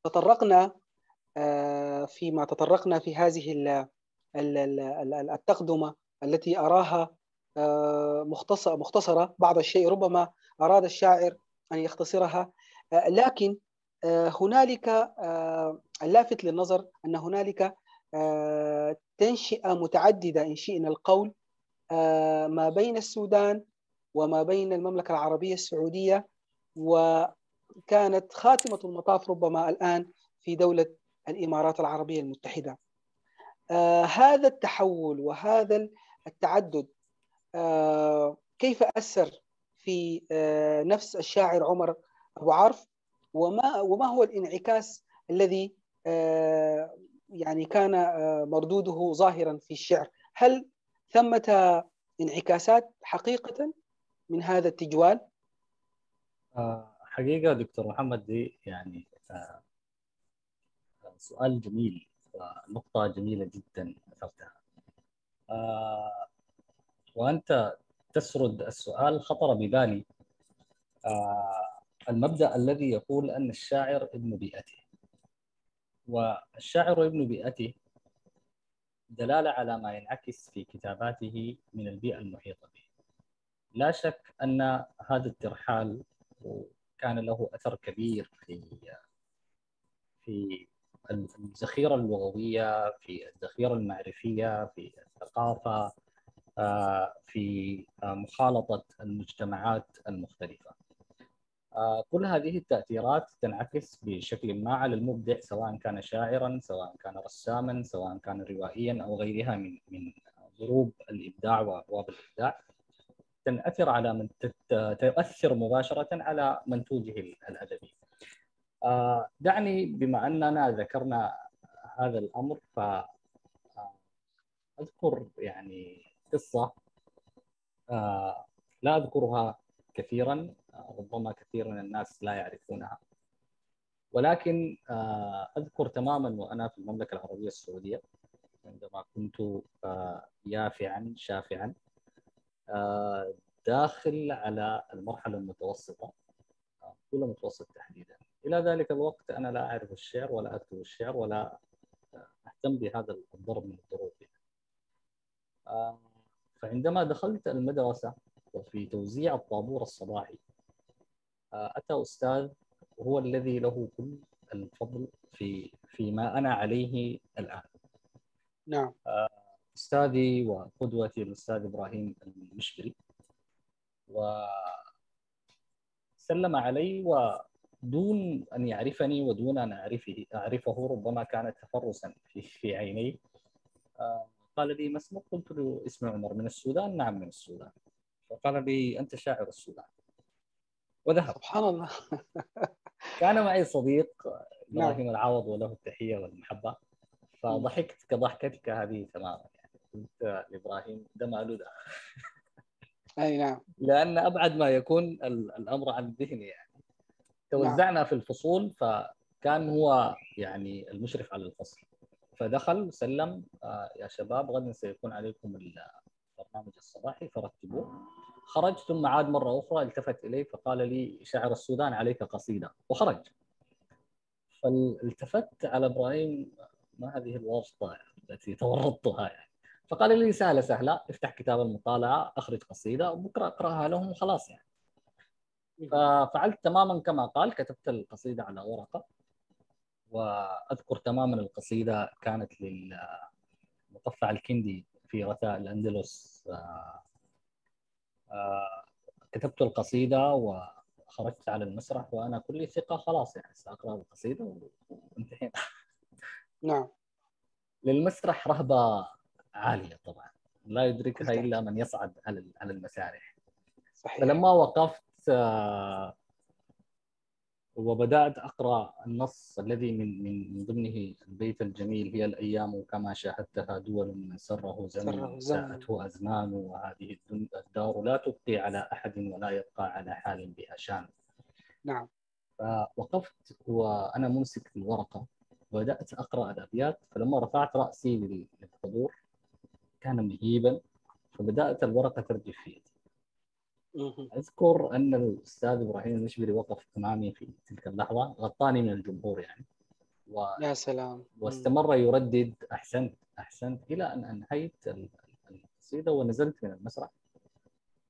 تطرقنا فيما تطرقنا في هذه التقدمة التي أراها مختصرة بعض الشيء، ربما أراد الشاعر أن يختصرها، لكن هنالك اللافت للنظر أن هنالك تنشئة متعددة إن شئنا القول ما بين السودان وما بين المملكة العربية السعودية، وكانت خاتمة المطاف ربما الآن في دولة الإمارات العربية المتحدة. هذا التحول وهذا التعدد كيف أثر في نفس الشاعر عمر أبو عرف، وما هو الانعكاس الذي يعني كان مردوده ظاهرا في الشعر؟ هل ثمة انعكاسات حقيقة من هذا التجوال؟ حقيقة دكتور محمد، دي يعني سؤال جميل ونقطة جميلة جدا أثرتها. وأنت تسرد السؤال خطر ببالي المبدأ الذي يقول أن الشاعر ابن بيئته، والشاعر ابن بيئته دلالة على ما ينعكس في كتاباته من البيئة المحيطة به. لا شك أن هذا الترحال كان له أثر كبير في الذخيرة اللغوية، في الذخيرة المعرفية، في الثقافة، في مخالطة المجتمعات المختلفة. كل هذه التأثيرات تنعكس بشكل ما على المبدع، سواء كان شاعرا، سواء كان رساما، سواء كان روائيا أو غيرها من ضروب الإبداع وأبواب الإبداع. تنأثر على تؤثر مباشرة على منتوجه الأدبي. دعني بما أننا ذكرنا هذا الأمر فأذكر يعني قصة لا أذكرها كثيرا، ربما كثير من الناس لا يعرفونها، ولكن أذكر تماما وأنا في المملكة العربية السعودية عندما كنت يافعا شافعا داخل على المرحلة المتوسطة، أولى متوسط تحديدا. إلى ذلك الوقت أنا لا أعرف الشعر ولا أكتب الشعر ولا أهتم بهذا الضرب من الضروب. فعندما دخلت المدرسة وفي توزيع الطابور الصباحي أتى أستاذ وهو الذي له كل الفضل فيما أنا عليه الآن. نعم. أستاذي وقدوتي الأستاذ إبراهيم المشبري، وسلم علي ودون أن يعرفني ودون أن أعرفه، ربما كان تفرسا في عيني. قال لي: ما اسمك؟ قلت له: اسمي عمر. من السودان؟ نعم من السودان. فقال لي: أنت شاعر السودان. وذهب. سبحان الله. كان معي صديق نعم. إبراهيم العوض وله التحية والمحبة، فضحكت كضحكتك هذه تماما. يعني قلت لإبراهيم: ده ماله ده. أي نعم. لأن أبعد ما يكون الأمر عن ذهني. يعني نعم. توزعنا في الفصول، فكان هو يعني المشرف على الفصل، فدخل سلم: يا شباب، غدا سيكون عليكم البرنامج الصباحي فرتبوه. خرج، ثم عاد مرة أخرى التفت إلي فقال لي: شاعر السودان عليك قصيدة، وخرج. فالتفت على إبراهيم: ما هذه الواسطة التي تورطتها؟ يعني فقال لي: سهلة سهلة، افتح كتاب المطالعة، أخرج قصيدة وبكرة أقرأها لهم وخلاص. يعني ففعلت تماما كما قال، كتبت القصيدة على ورقة، وأذكر تماما القصيدة كانت للمقفع الكندي في رثاء الأندلس. كتبت القصيدة وخرجت على المسرح وأنا كل ثقة، خلاص يعني سأقرأ القصيدة وانتهينا. نعم. للمسرح رهبة عالية طبعا، لا يدركها بالتأكيد. إلا من يصعد على المسارح. صحيح. فلما وقفت وبدأت أقرأ النص الذي من ضمنه البيت الجميل: هي الأيام كما شاهدتها دول، من سره زمن سره زمن. ساءته أزمان، وهذه الدار لا تبقي على أحد ولا يبقى على حال بها شان. نعم. فوقفت وأنا ممسك في الورقة وبدأت أقرأ الأبيات، فلما رفعت رأسي للحضور كان مهيبا، فبدأت الورقة ترجف في يدي. أذكر أن الأستاذ إبراهيم المشبري وقف أمامي في تلك اللحظة، غطاني من الجمهور يعني، يا سلام. واستمر يردد أحسنت أحسنت إلى أن أنهيت القصيدة ونزلت من المسرح.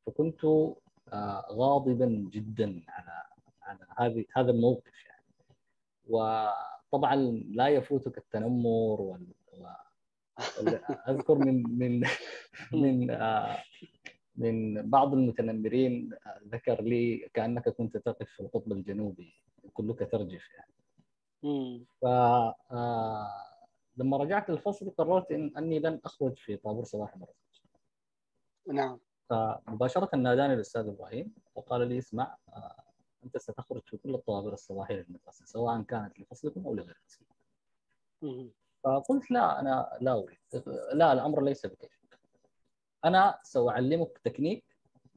فكنت غاضبا جدا على هذا الموقف يعني. وطبعا لا يفوتك التنمر اذكر من من بعض المتنمرين ذكر لي كانك كنت تقف في القطب الجنوبي كلك ترجف يعني. ف لما رجعت للفصل قررت اني لن اخرج في طابور صباح مرة. نعم. فمباشره ناداني الاستاذ ابراهيم وقال لي اسمع، انت ستخرج في كل الطوابير الصباحيه للمدرسه سواء كانت لفصلكم او لغير فصلكم. فقلت لا، انا لا اريد، لا الامر ليس بكيفك، انا ساعلمك تكنيك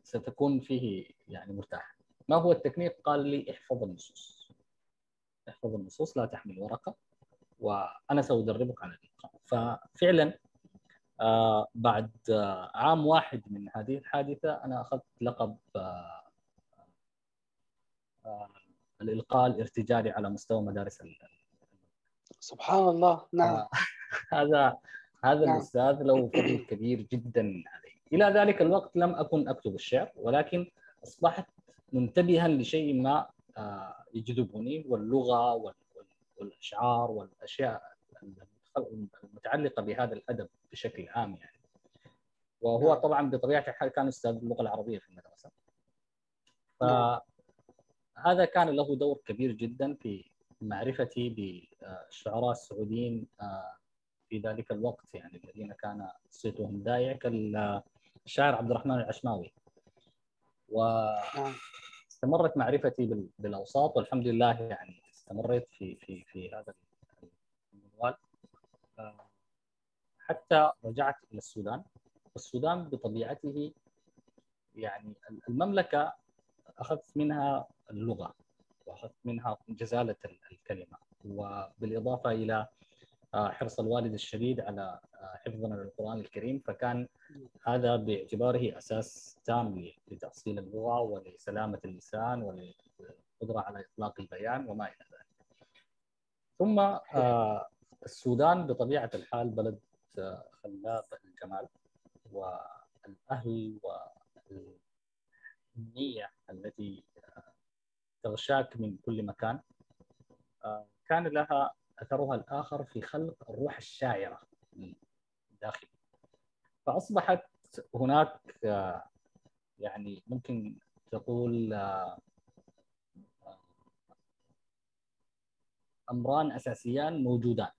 ستكون فيه يعني مرتاح. ما هو التكنيك؟ قال لي احفظ النصوص، احفظ النصوص، لا تحمل ورقه، وانا سادربك على الالقاء. ففعلا بعد عام واحد من هذه الحادثه انا اخذت لقب الالقاء الارتجالي على مستوى مدارس سبحان الله. نعم. هذا نعم. الاستاذ له فضل كبير جدا علي. الى ذلك الوقت لم اكن اكتب الشعر، ولكن اصبحت منتبها لشيء ما يجذبني، واللغه والاشعار والاشياء المتعلقه بهذا الادب بشكل عام يعني. وهو نعم. طبعا بطبيعه الحال كان استاذ اللغه العربيه في المدرسه. نعم. فهذا كان له دور كبير جدا في معرفتي بالشعراء السعوديين في ذلك الوقت يعني، الذين كان صيتهم ذايع كالشاعر عبد الرحمن العشماوي. واستمرت معرفتي بالاوساط، والحمد لله يعني استمريت في هذا المنوال حتى رجعت الى السودان. والسودان بطبيعته يعني المملكه اخذت منها اللغه واخذت منها جزاله الكلمه، وبالاضافه الى حرص الوالد الشديد على حفظنا للقرآن الكريم، فكان هذا باعتباره أساس تام لتأصيل اللغة ولسلامة اللسان وللقدرة على إطلاق البيان وما إلى ذلك. ثم السودان بطبيعة الحال بلد خلاب الجمال، والأهل والنية التي تغشاك من كل مكان كان لها أثرها الآخر في خلق الروح الشاعرة داخل. فأصبحت هناك يعني ممكن تقول أمران أساسيان موجودان.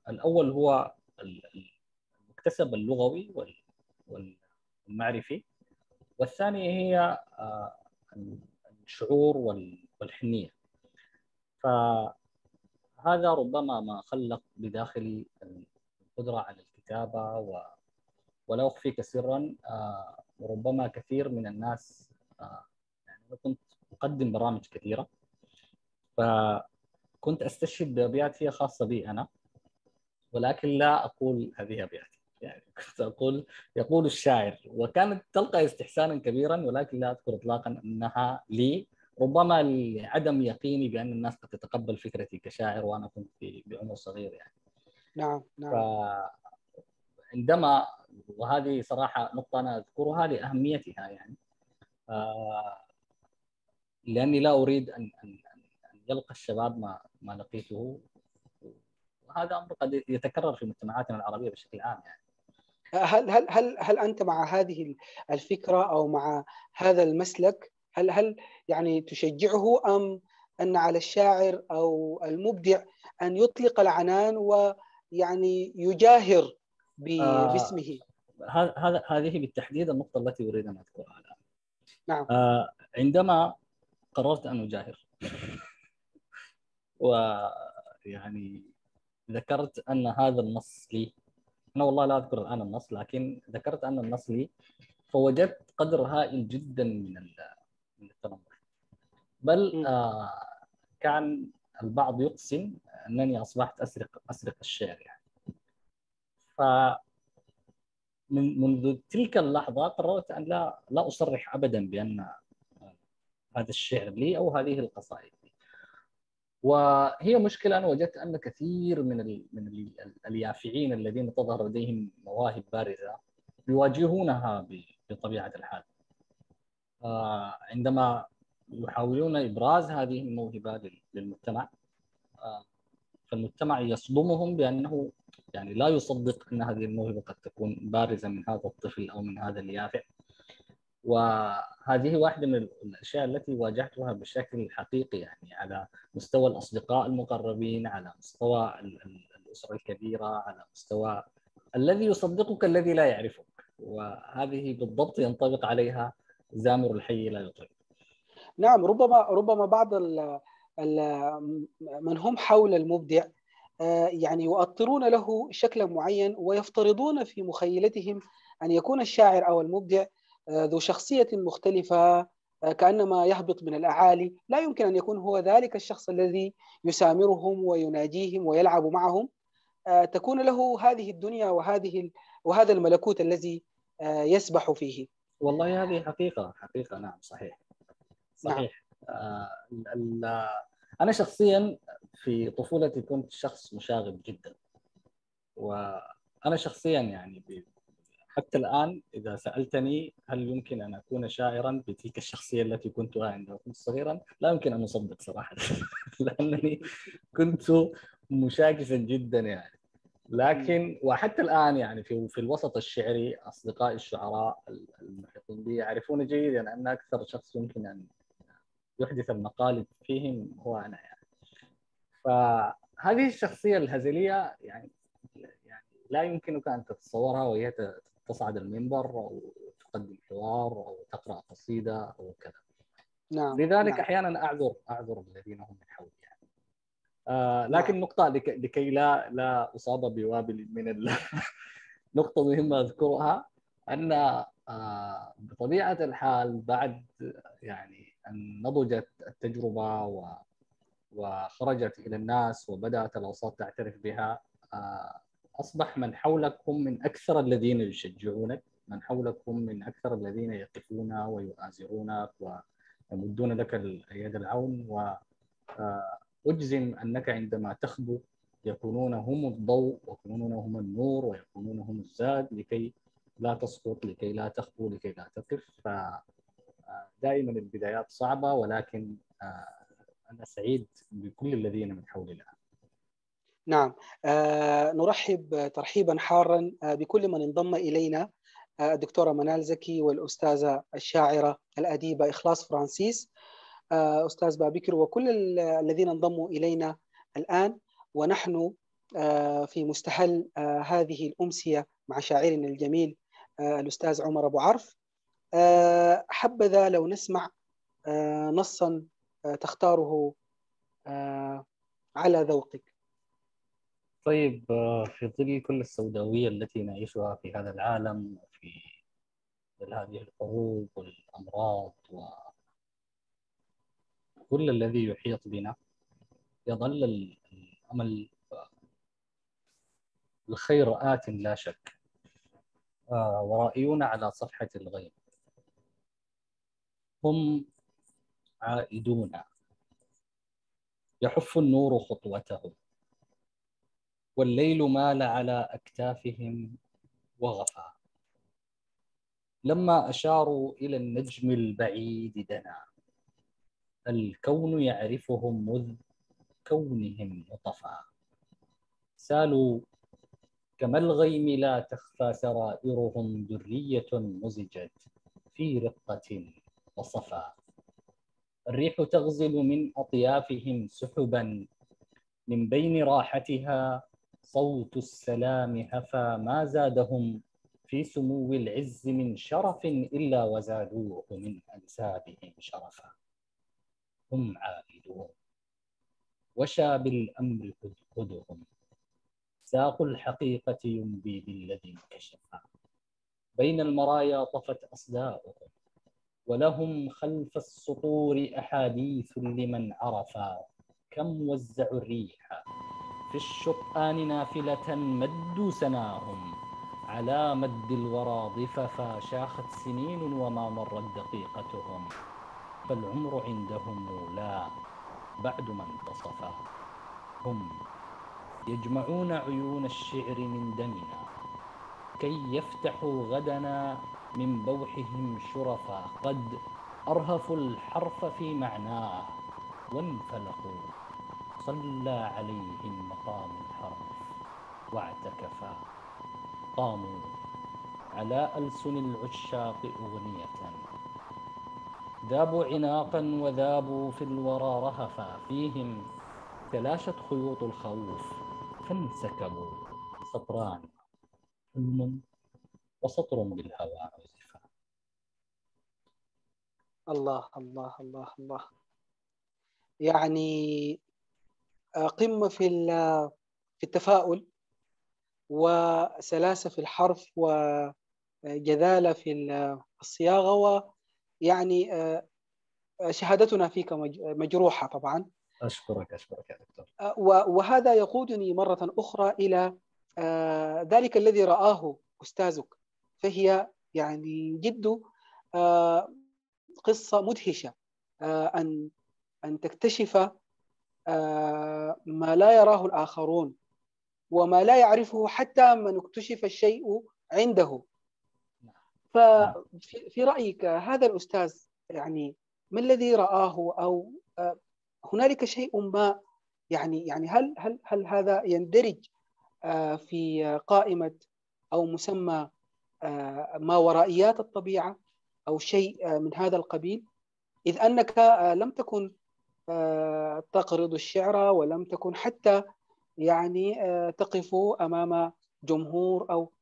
الأول هو المكتسب اللغوي والمعرفي، والثاني هي الشعور والحنية. فهذا ربما ما خلق بداخلي القدرة على الكتابة. ولا أخفيك سرا، ربما كثير من الناس يعني أنا كنت أقدم برامج كثيرة، فكنت أستشهد بأبيات هي خاصة بي أنا، ولكن لا أقول هذه أبياتي يعني. كنت أقول يقول الشاعر، وكانت تلقى استحسانا كبيرا، ولكن لا أذكر إطلاقا أنها لي، ربما لعدم يقيني بأن الناس قد تتقبل فكرتي كشاعر وأنا كنت بعمر صغير يعني. نعم. نعم. عندما، وهذه صراحة نقطة أنا أذكرها لأهميتها يعني، لأني لا أريد أن يلقى الشباب ما لقيته، وهذا أمر قد يتكرر في مجتمعاتنا العربية بشكل عام يعني. هل أنت مع هذه الفكرة أو مع هذا المسلك؟ هل يعني تشجعه، أم أن على الشاعر أو المبدع أن يطلق العنان ويعني يجاهر باسمه؟ هذه بالتحديد النقطة التي أريد أن أذكرها الآن. نعم. عندما قررت أن أجاهر ويعني ذكرت أن هذا النص لي، أنا والله لا أذكر الآن النص، لكن ذكرت أن النص لي، فوجدت قدر هائل جدا من التنمر. بل كان البعض يقسم أنني أصبحت أسرق الشعر يعني. منذ تلك اللحظة قررت أن لا أصرح أبدا بأن هذا الشعر لي أو هذه القصائد لي. وهي مشكلة أنا وجدت أن كثير من اليافعين الذين تظهر لديهم مواهب بارزة يواجهونها بطبيعة الحال. عندما يحاولون إبراز هذه الموهبة للمجتمع، فالمجتمع يصدمهم بأنه يعني لا يصدق أن هذه الموهبة قد تكون بارزة من هذا الطفل أو من هذا اليافع. وهذه واحدة من الأشياء التي واجهتها بشكل حقيقي، يعني على مستوى الأصدقاء المقربين، على مستوى الأسرة الكبيرة، على مستوى الذي يصدقك الذي لا يعرفك. وهذه بالضبط ينطبق عليها زامر الحي لا يطرب. نعم، ربما بعض من هم حول المبدع يعني يؤطرون له شكلا معين، ويفترضون في مخيلتهم أن يكون الشاعر أو المبدع ذو شخصية مختلفة، كأنما يهبط من الأعالي. لا يمكن أن يكون هو ذلك الشخص الذي يسامرهم ويناجيهم ويلعب معهم. تكون له هذه الدنيا وهذا الملكوت الذي يسبح فيه. والله هذه حقيقة نعم، صحيح نعم. صحيح. أنا شخصيا في طفولتي كنت شخص مشاغب جدا، وأنا شخصيا يعني حتى الآن إذا سألتني هل يمكن أن أكون شاعرا بتلك الشخصية التي كنتها عندما كنت صغيرا، لا يمكن أن أصدق صراحة. لأنني كنت مشاكسا جدا يعني. لكن وحتى الآن يعني في الوسط الشعري أصدقائي الشعراء المحيطين بي يعرفون جيدا أن أكثر شخص يمكن أن يحدث المقالب فيهم هو أنا يعني. فهذه الشخصية الهزلية يعني لا يمكنك أن تتصورها وهي تصعد المنبر أو تقدم حوار أو تقرأ قصيدة أو كذا. نعم. لذلك نعم. أحيانا أعذر الذين هم من حولي يعني. نعم. لكن نقطة لكي لا أصاب بوابل من نقطة مهمة أذكرها، أن بطبيعة الحال بعد يعني أن نضجت التجربة وخرجت إلى الناس وبدأت الأوساط تعترف بها، أصبح من حولك هم من أكثر الذين يشجعونك، من حولك هم من أكثر الذين يقفون ويؤازرونك ويمدون لك اليد العون. وأجزم أنك عندما تخبو يكونون هم الضوء ويكونون هم النور ويكونون هم الزاد لكي لا تسقط، لكي لا تخبو، لكي لا تقف. فدائما البدايات صعبة، ولكن أنا سعيد بكل الذين من حولي الآن. نعم. نرحب ترحيبا حارا بكل من انضم إلينا، الدكتورة منال زكي والأستاذة الشاعرة الأديبة إخلاص فرانسيس، أستاذ بابكر، وكل الذين انضموا إلينا الآن. ونحن في مستهل هذه الأمسية مع شاعرنا الجميل الأستاذ عمر أبو عرف. حبذا لو نسمع نصا تختاره على ذوقك. طيب، في ظل كل السوداوية التي نعيشها في هذا العالم، وفي ظل هذه الحروب والأمراض وكل الذي يحيط بنا، يظل الأمل الخير آت لا شك. ورائيون على صفحة الغيب هم عائدون، يحف النور خطوتهم والليل مال على أكتافهم وغفى. لما أشاروا إلى النجم البعيد دنا، الكون يعرفهم مذ كونهم مطفى. سالوا كما الغيم لا تخفى سرائرهم، ذرية مزجت في رقة وصفا. الريح تغزل من أطيافهم سحبا، من بين راحتها صوت السلام هفى. ما زادهم في سمو العز من شرف إلا وزادوه من أنسابهم شرفا. هم عائدون وشى بالأمر هدهدهم، ساق الحقيقة ينبي بالذي انكشفا. بين المرايا طفت أصداؤهم، ولهم خلف السطور أحاديث لمن عرفا. كم وزعوا الريح في الشطآن نافلة، مدوا سناهم على مد الورى ضففا. شاخت سنين وما مرت دقيقتهم، فالعمر عندهم لا بعد ما انتصفا. هم يجمعون عيون الشعر من دمنا كي يفتحوا غدنا من بوحهم شرفا. قد أرهفوا الحرف في معناه وانفلقوا، صلى عليهم مقام الحرف واعتكفا. قاموا على ألسن العشاق أغنية، ذابوا عناقا وذابوا في الورى رهفا. فيهم تلاشت خيوط الخوف فانسكبوا، سطران حلم وسطر بالهوى عزفا. الله الله الله الله. يعني قمة في التفاؤل، وسلاسة في الحرف، وجذالة في الصياغة، ويعني شهادتنا فيك مجروحة طبعا. أشكرك يا دكتور. وهذا يقودني مرة أخرى إلى ذلك الذي رآه أستاذك، فهي يعني جد قصة مدهشة، أن تكتشف ما لا يراه الآخرون، وما لا يعرفه حتى من اكتشف الشيء عنده. ففي رأيك هذا الأستاذ يعني ما الذي رآه، أو هنالك شيء ما، يعني هل هذا يندرج في قائمة أو مسمى ما ورائيات الطبيعة، أو شيء من هذا القبيل، إذ أنك لم تكن تقرض الشعر، ولم تكن حتى يعني تقف أمام جمهور، أو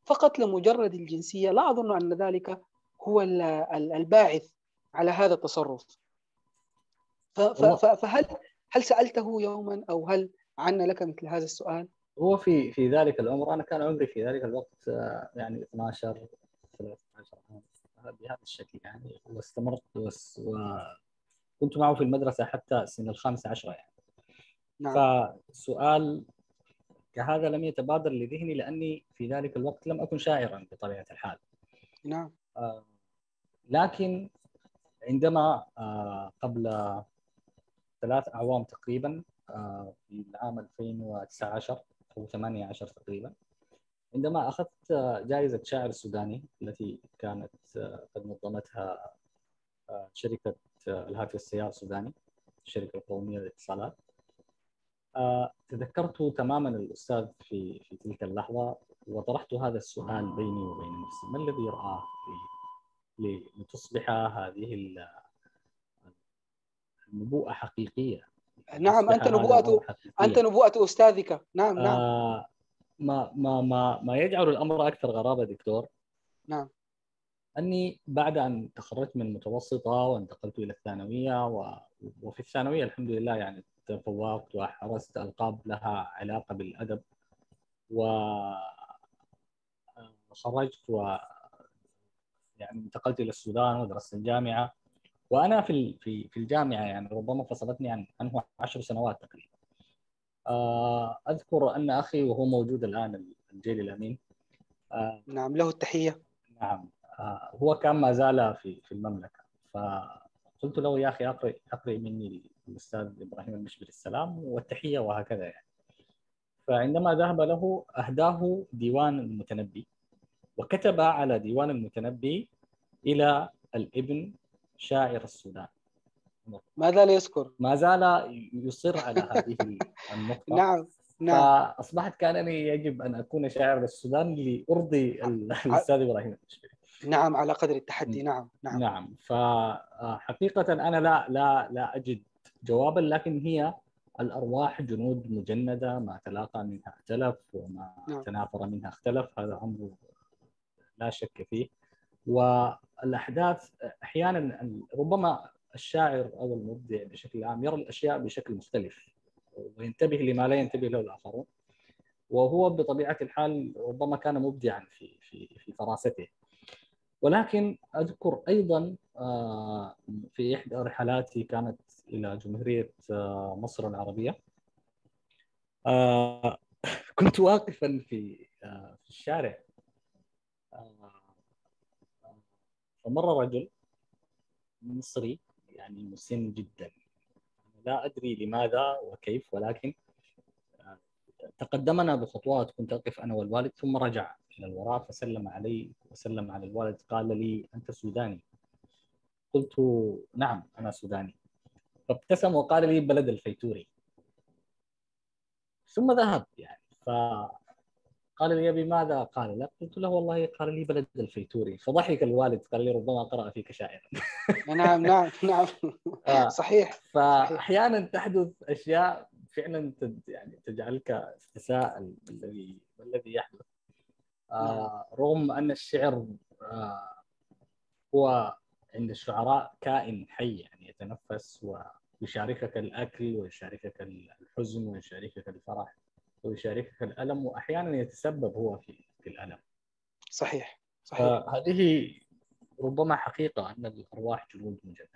فقط لمجرد الجنسية. لا أظن أن ذلك هو الباعث على هذا التصرف. فهل سألته يوما، أو هل عن لك مثل هذا السؤال؟ هو في ذلك العمر، أنا كان عمري في ذلك الوقت يعني 12 13 عام بهذا الشكل يعني، واستمرت وكنت معه في المدرسة حتى سن ال15 يعني. نعم. فسؤال كهذا لم يتبادر لذهني لأني في ذلك الوقت لم أكن شاعرا بطبيعة الحال. نعم. لكن عندما قبل 3 أعوام تقريبا، في العام 2019 أو 18 تقريبا، عندما أخذت جائزة شاعر السوداني التي كانت قد نظمتها شركة الهاتف السيار السوداني، الشركة القومية للاتصالات، تذكرت تماما الأستاذ في تلك اللحظة، وطرحت هذا السؤال بيني وبين نفسي: ما الذي رآه لتصبح هذه النبوءة حقيقية؟ نعم، يصبح هذا الأمر أنت حقيقيا. نبوءة أستاذك. نعم. نعم. ما يجعل الأمر أكثر غرابة دكتور، نعم. أني بعد أن تخرجت من المتوسطة وانتقلت إلى الثانوية، وفي الثانوية الحمد لله يعني تفوقت وحرزت ألقاب لها علاقة بالأدب، وخرجت يعني انتقلت إلى السودان ودرست الجامعة. وأنا في الجامعة يعني ربما فصلتني عنه 10 سنوات تقريبا. أذكر أن أخي وهو موجود الآن، الجيل الأمين، نعم، له التحية. نعم، هو كان ما زال في المملكة. فقلت له: يا أخي أقرئ مني الأستاذ إبراهيم المشبري السلام والتحية وهكذا يعني. فعندما ذهب له أهداه ديوان المتنبي، وكتب على ديوان المتنبي: إلى الابن شاعر السودان. ماذا لا يذكر؟ ما زال يصر على هذه النقطة. نعم. نعم. فأصبحت كأنني يجب أن أكون شاعر السودان لأرضي الأستاذ إبراهيم المشبري. نعم، على قدر التحدي. نعم. نعم. نعم. فحقيقة أنا لا أجد جوابا، لكن هي الأرواح جنود مجندة، ما تلاقى منها اختلف، وما نعم. تنافر منها اختلف، هذا أمر لا شك فيه. والأحداث أحيانا ربما الشاعر أو المبدع بشكل عام يرى الأشياء بشكل مختلف، وينتبه لما لا ينتبه له الآخرون، وهو بطبيعة الحال ربما كان مبدعا في فراسته. ولكن أذكر أيضا في إحدى رحلاتي كانت إلى جمهورية مصر العربية، كنت واقفا في الشارع، فمر رجل مصري يعني مسن جدا. لا أدري لماذا وكيف، ولكن تقدمنا بخطوات. كنت أقف أنا والوالد ثم رجع إلى الوراء فسلم علي وسلم على الوالد. قال لي: أنت سوداني؟ قلت: نعم أنا سوداني. فابتسم وقال لي: بلد الفيتوري. ثم ذهب يعني. فقال لي: بماذا؟ قال لا. قلت له: والله قال لي بلد الفيتوري. فضحك الوالد، قال لي: ربما قرأ فيك شاعرا. نعم نعم نعم. صحيح صحيح. فأحيانا تحدث أشياء فعلا يعني تجعلك تتساءل ما الذي يحدث. نعم رغم أن الشعر هو عند الشعراء كائن حي، يعني يتنفس ويشاركك الأكل ويشاركك الحزن ويشاركك الفرح ويشاركك الألم، وأحيانا يتسبب هو في الألم. صحيح صحيح. فهذه ربما حقيقة أن الأرواح جلود مجندة.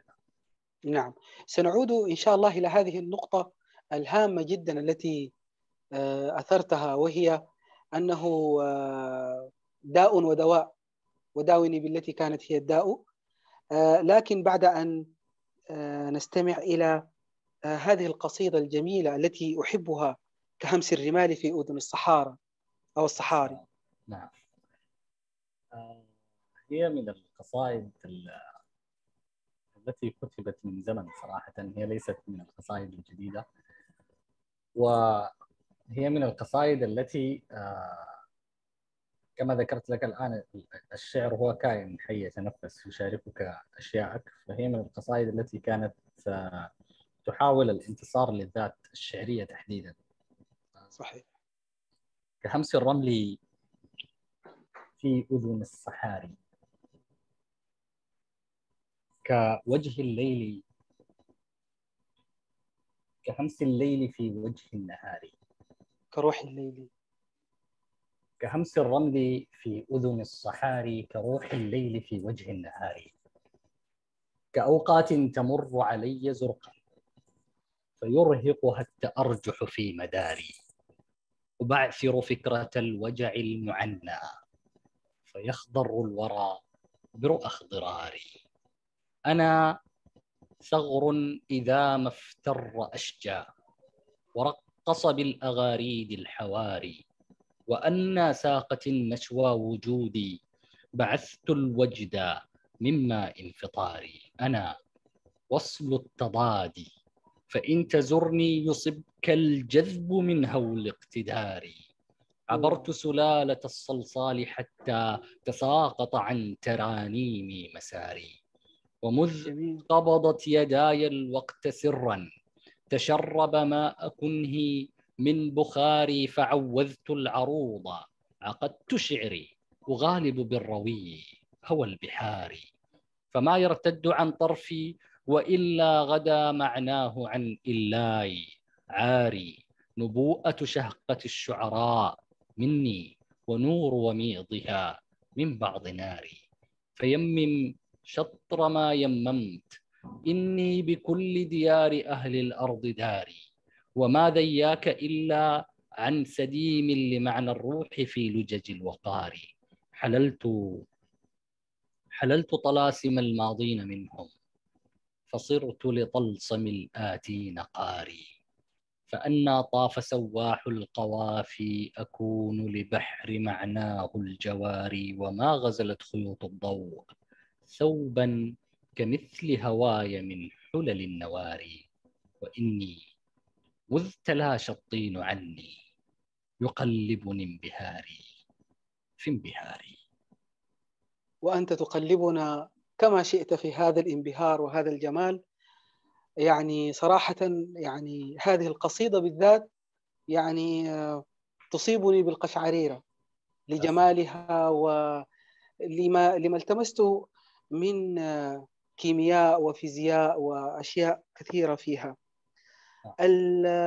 نعم، سنعود إن شاء الله إلى هذه النقطة الهامة جدا التي أثرتها، وهي أنه داء ودواء، وداوني بالتي كانت هي الداء. لكن بعد أن نستمع إلى هذه القصيدة الجميلة التي أحبها كهمس الرمال في أذن الصحارى أو الصحاري. نعم. هي من القصائد التي كتبت من زمن صراحة. هي ليست من القصائد الجديدة، وهي من القصائد التي كما ذكرت لك الآن الشعر هو كائن حي يتنفس يشاركك أشياءك. فهي من القصائد التي كانت تحاول الانتصار للذات الشعرية تحديدا. صحيح. كهمس الرمل في أذن الصحاري، كوجه الليل، كهمس الليل في وجه النهار، كروح الليل. كهمس الرمل في أذن الصحاري، كروح الليل في وجه النهار، كأوقات تمر علي زرقا فيرهقها التأرجح في مداري، أبعثر فكرة الوجع المعنى فيخضر الورى برؤى اخضراري. أنا ثغر إذا ما افتر أشجى ورقص بالأغاريد الحواري، وأنى ساقة النشوى وجودي بعثت الوجد من ماء انفطاري. أنا وصل التضاد فإن تزرني يصبك الجذب من هول اقتداري. عبرت سلالة الصلصال حتى تساقط عن ترانيمي مساري، ومذ جميل. قبضت يداي الوقت سرا تشرب ماء كنهي من بخاري، فعوذت العروض عقدت شعري أغالب بالروي هوى البحار، فما يرتد عن طرفي وإلا غدا معناه عن إلاي عاري. نبوءة شهقة الشعراء مني ونور وميضها من بعض ناري، فيمم شطر ما يممت إني بكل ديار أهل الأرض داري، وما ذياك إلا عن سديم لمعنى الروح في لجج الوقار. حللت طلاسم الماضين منهم فصرت لطلسم الآتين قاري، فأنا طاف سواح القوافي أكون لبحر معناه الجواري، وما غزلت خيوط الضوء ثوبا كمثل هواي من حلل النواري، وإني مذ تلاشى الطين عني يقلبني انبهاري في انبهاري. وأنت تقلبنا كما شئت في هذا الانبهار وهذا الجمال. يعني صراحة يعني هذه القصيدة بالذات يعني تصيبني بالقشعريرة لجمالها لما التمسته من كيمياء وفيزياء وأشياء كثيرة فيها.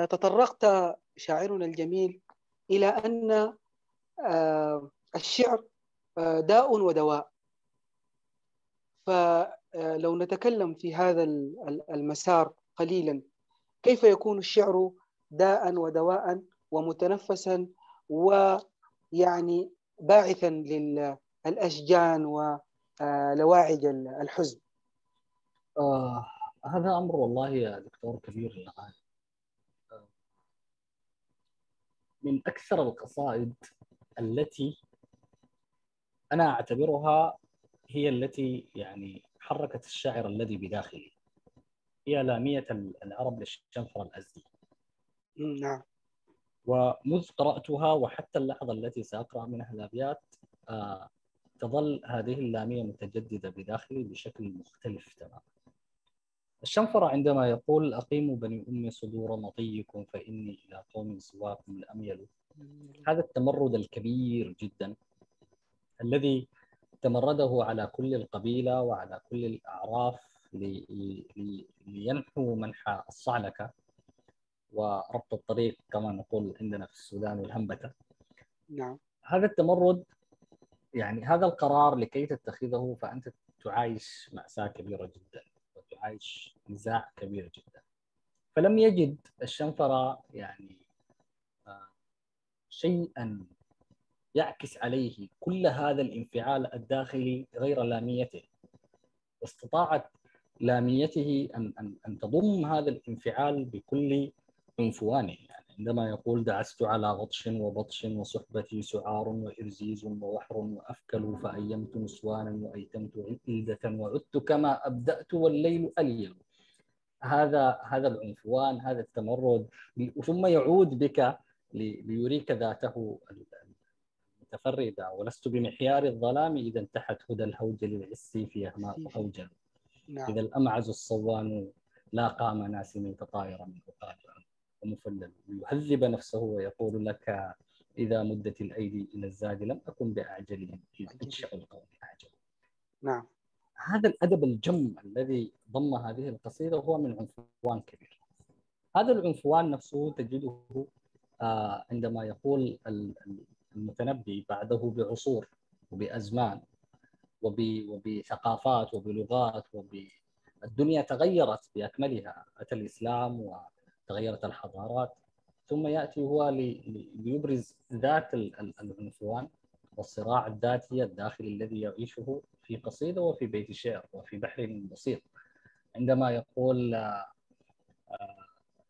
تطرقت شاعرنا الجميل إلى أن الشعر داء ودواء. فلو نتكلم في هذا المسار قليلا، كيف يكون الشعر داء ودواء ومتنفسا ويعني باعثا للأشجان ولواعج الحزن؟ هذا أمر والله يا دكتور كبير للغاية. من أكثر القصائد التي أنا أعتبرها هي التي يعني حركت الشاعر الذي بداخلي هي لامية العرب للشنفر الأزدي. نعم. ومذ قرأتها وحتى اللحظة التي سأقرأ منها الأبيات تظل هذه اللامية متجددة بداخلي بشكل مختلف تماما. الشنفر عندما يقول: أقيموا بني أمي صدور مطيكم فإني إلى قوم سواكم لأميل، هذا التمرد الكبير جدا الذي تمرده على كل القبيلة وعلى كل الأعراف لينحوا منحى الصعلكة وربط الطريق كما نقول عندنا في السودان والهنبتة. نعم. هذا التمرد يعني هذا القرار لكي تتخذه فأنت تعايش مأساة كبيرة جدا وتعايش نزاع كبير جدا. فلم يجد الشنفرة يعني شيئا يعكس عليه كل هذا الانفعال الداخلي غير لاميته، واستطاعت لاميته أن تضم هذا الانفعال بكل عنفوانه. يعني عندما يقول: دعست على غطش وبطش وصحبتي سعار وإرزيز ووحر وأفكل فأيمت نسوانا وأيتمت إلدة وعدت كما أبدأت والليل أليل. هذا العنفوان، هذا التمرد، ثم يعود بك ليريك ذاته المتفردة: ولست بمحيار الظلام إذا انتحت هدى الهوجل للعسي في يهماء أوجل. نعم. إذا الأمعز الصوان لاقى مناسم تطاير من عقاب ومفلل ليهذب نفسه ويقول لك: إذا مدت الأيدي إلى الزاد لم أكن بأعجل إذ أنشأ القوم أعجل. نعم. هذا الأدب الجم الذي ضم هذه القصيدة هو من عنفوان كبير. هذا العنفوان نفسه تجده عندما يقول المتنبي بعده بعصور وبأزمان وبثقافات وبلغات الدنيا تغيرت بأكملها، أتى الإسلام وتغيرت الحضارات، ثم يأتي هو ليبرز ذات العنفوان والصراع الذاتي الداخلي الذي يعيشه في قصيدة وفي بيت شعر وفي بحر بسيط. عندما يقول: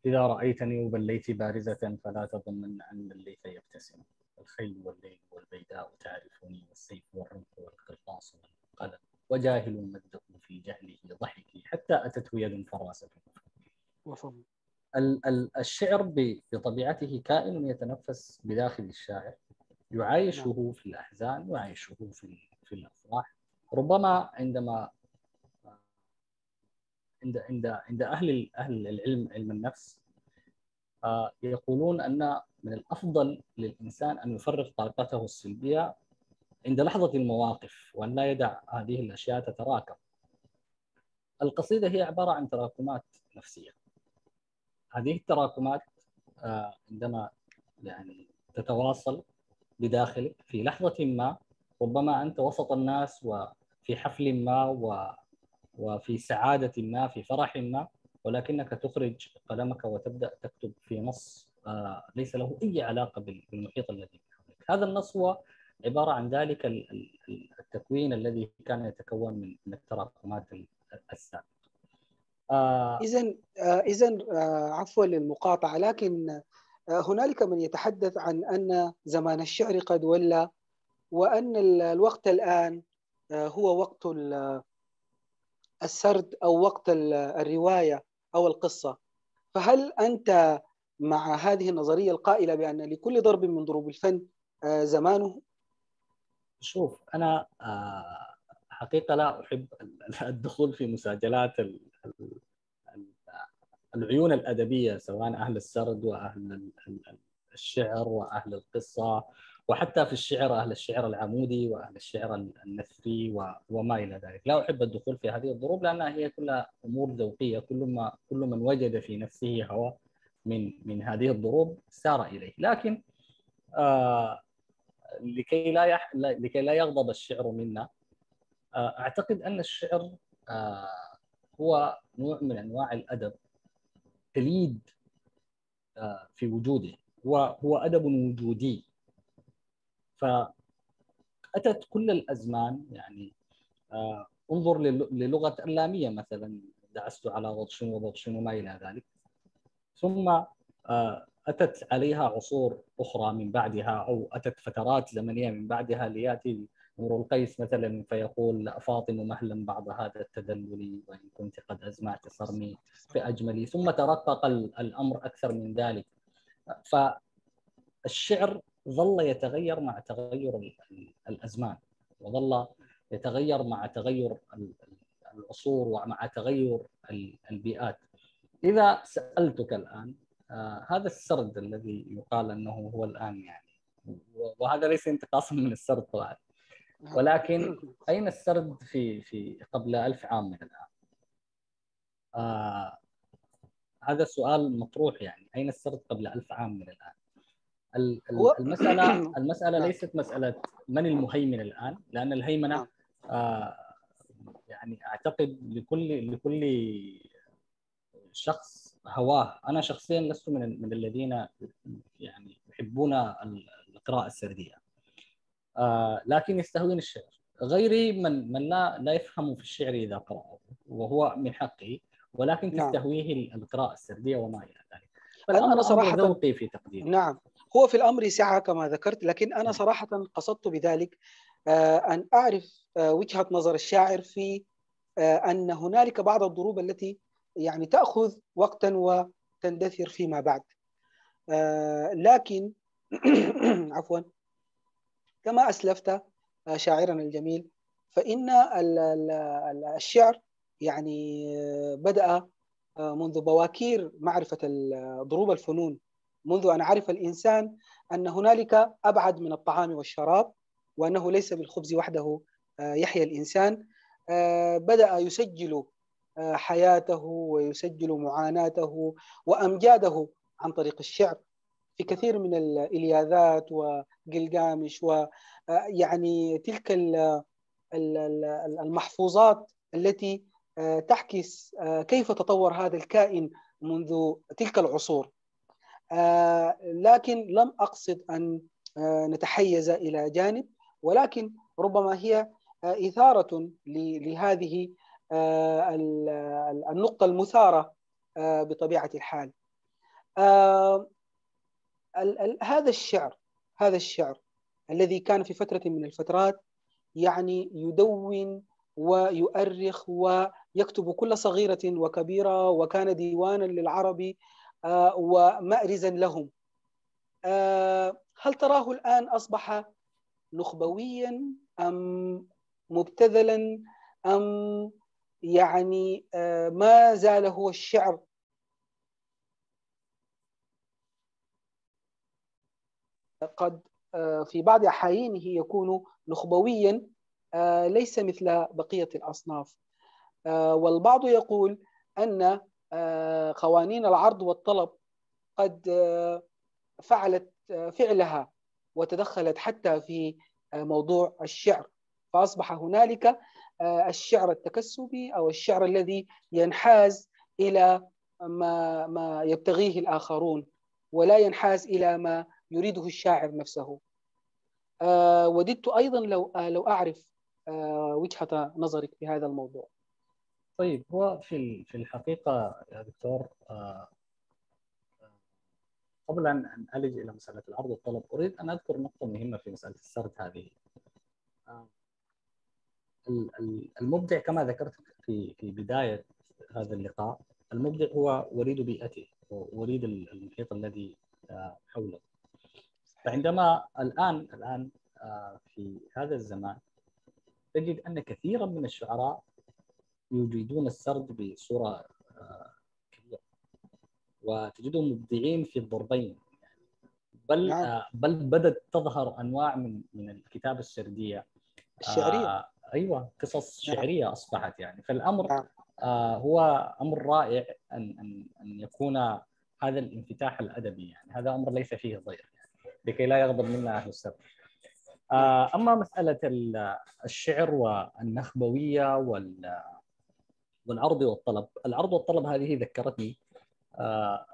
إذا رأيتني وبليت بارزة فلا تظنن أن الليث يبتسم، الخيل والليل والبيداء تعرفني والسيف والرمح والقرطاس والقلم، وجاهل مده في جهله ضحكي حتى أتته يد فراسة. وفهم. الشعر بطبيعته كائن يتنفس بداخل الشاعر، نعم. يعايشه في الأحزان، يعايشه في الأفراح. ربما عندما عند أهل العلم، علم النفس، يقولون أن من الأفضل للإنسان أن يفرغ طاقته السلبية عند لحظة المواقف وأن لا يدع هذه الأشياء تتراكم. القصيدة هي عبارة عن تراكمات نفسية. هذه التراكمات عندما يعني تتواصل بداخلك في لحظة ما، ربما أنت وسط الناس وفي حفل ما وفي سعادة ما، في فرح ما، ولكنك تخرج قلمك وتبدأ تكتب في نص ليس له أي علاقة بالمحيط الذي حولك. هذا النص هو عبارة عن ذلك التكوين الذي كان يتكون من التراكمات السابقة. إذا عفوا للمقاطعة، لكن هنالك من يتحدث عن أن زمان الشعر قد ولى، وأن الوقت الآن هو وقت السرد أو وقت الرواية أو القصة. فهل أنت مع هذه النظرية القائلة بأن لكل ضرب من ضروب الفن زمانه؟ شوف، أنا حقيقة لا أحب الدخول في مساجلات العيون الأدبية، سواء أهل السرد وأهل الشعر وأهل القصة، وحتى في الشعر أهل الشعر العمودي وأهل الشعر النثري وما إلى ذلك. لا أحب الدخول في هذه الضروب لأنها هي كلها أمور ذوقية. كل من وجد في نفسه هوى من هذه الضروب سار إليه. لكن لكي لا يغضب الشعر منا، أعتقد أن الشعر هو نوع من أنواع الأدب تليد في وجوده، هو أدب وجودي. فأتت كل الأزمان، يعني انظر للغة اللامية مثلا، دعست على بطش وبطش وما إلى ذلك. ثم أتت عليها عصور أخرى من بعدها، أو أتت فترات زمنية من بعدها، ليأتي امرؤ القيس مثلا فيقول: فاطم مهلا بعض هذا التدلل، وإن كنت قد أزمعت صرمي في أجملي. ثم ترقق الأمر أكثر من ذلك. فالشعر ظل يتغير مع تغير الأزمان، وظل يتغير مع تغير العصور ومع تغير البيئات. إذا سألتك الآن، هذا السرد الذي يقال أنه هو الآن، يعني وهذا ليس انتقاصا من السرد طبعا، ولكن أين السرد في قبل 1000 عام من الآن؟ هذا السؤال مطروح، يعني أين السرد قبل 1000 عام من الآن؟ هو المسألة نعم. ليست مسألة من المهيمن الآن، لأن الهيمنة نعم. يعني أعتقد لكل شخص هواه. أنا شخصيا لست من الذين يعني يحبون القراءة السردية، لكن يستهوين الشعر. غيري من لا يفهم في الشعر إذا قرأه، وهو من حقه، ولكن نعم. تستهويه القراءة السردية وما إلى ذلك. أنا فالأمر أمر صراحة ذوقي في تقديري. نعم، هو في الأمر سعة كما ذكرت، لكن أنا صراحة قصدت بذلك أن أعرف وجهة نظر الشاعر في أن هنالك بعض الضروب التي يعني تأخذ وقتا وتندثر فيما بعد. لكن عفوا، كما أسلفت شاعرنا الجميل، فإن الشعر يعني بدأ منذ بواكير معرفة ضروب الفنون، منذ أن عرف الإنسان أن هنالك أبعد من الطعام والشراب، وأنه ليس بالخبز وحده يحيا الإنسان. بدأ يسجل حياته ويسجل معاناته وأمجاده عن طريق الشعر في كثير من الإلياذات وجلجامش، ويعني تلك المحفوظات التي تحكي كيف تطور هذا الكائن منذ تلك العصور. لكن لم أقصد أن نتحيز إلى جانب، ولكن ربما هي إثارة لهذه النقطة المثارة بطبيعة الحال. هذا الشعر الذي كان في فترة من الفترات يعني يدون ويؤرخ ويكتب كل صغيرة وكبيرة، وكان ديوانا للعرب ومأرزا لهم. هل تراه الآن أصبح نخبويا أم مبتذلا، أم يعني ما زال هو الشعر قد في بعض أحايينه يكون نخبويا ليس مثل بقية الأصناف؟ والبعض يقول أن قوانين العرض والطلب قد فعلت فعلها وتدخلت حتى في موضوع الشعر، فأصبح هنالك الشعر التكسبي أو الشعر الذي ينحاز إلى ما يبتغيه الآخرون، ولا ينحاز إلى ما يريده الشاعر نفسه. وددت أيضا لو أعرف وجهة نظرك في هذا الموضوع. طيب، هو في الحقيقة يا دكتور، قبل أن ألج إلى مسألة العرض والطلب، أريد أن أذكر نقطة مهمة في مسألة السرد هذه. المبدع كما ذكرت في بداية هذا اللقاء، المبدع هو وريد بيئته ووريد المحيط الذي حوله. فعندما الآن في هذا الزمان تجد أن كثيرا من الشعراء يجيدون السرد بصورة كبيرة، وتجدهم مبدعين في الضربين. بل نعم. بل بدأت تظهر أنواع من الكتابة السردية. الشعرية. أيوة، قصص نعم. شعرية أصبحت يعني. فالأمر نعم. هو أمر رائع أن يكون هذا الانفتاح الأدبي، يعني هذا أمر ليس فيه ضير، يعني لكي لا يغضب منا أهل السر. أما مسألة الشعر والنخبوية والعرض والطلب، العرض والطلب هذه ذكرتني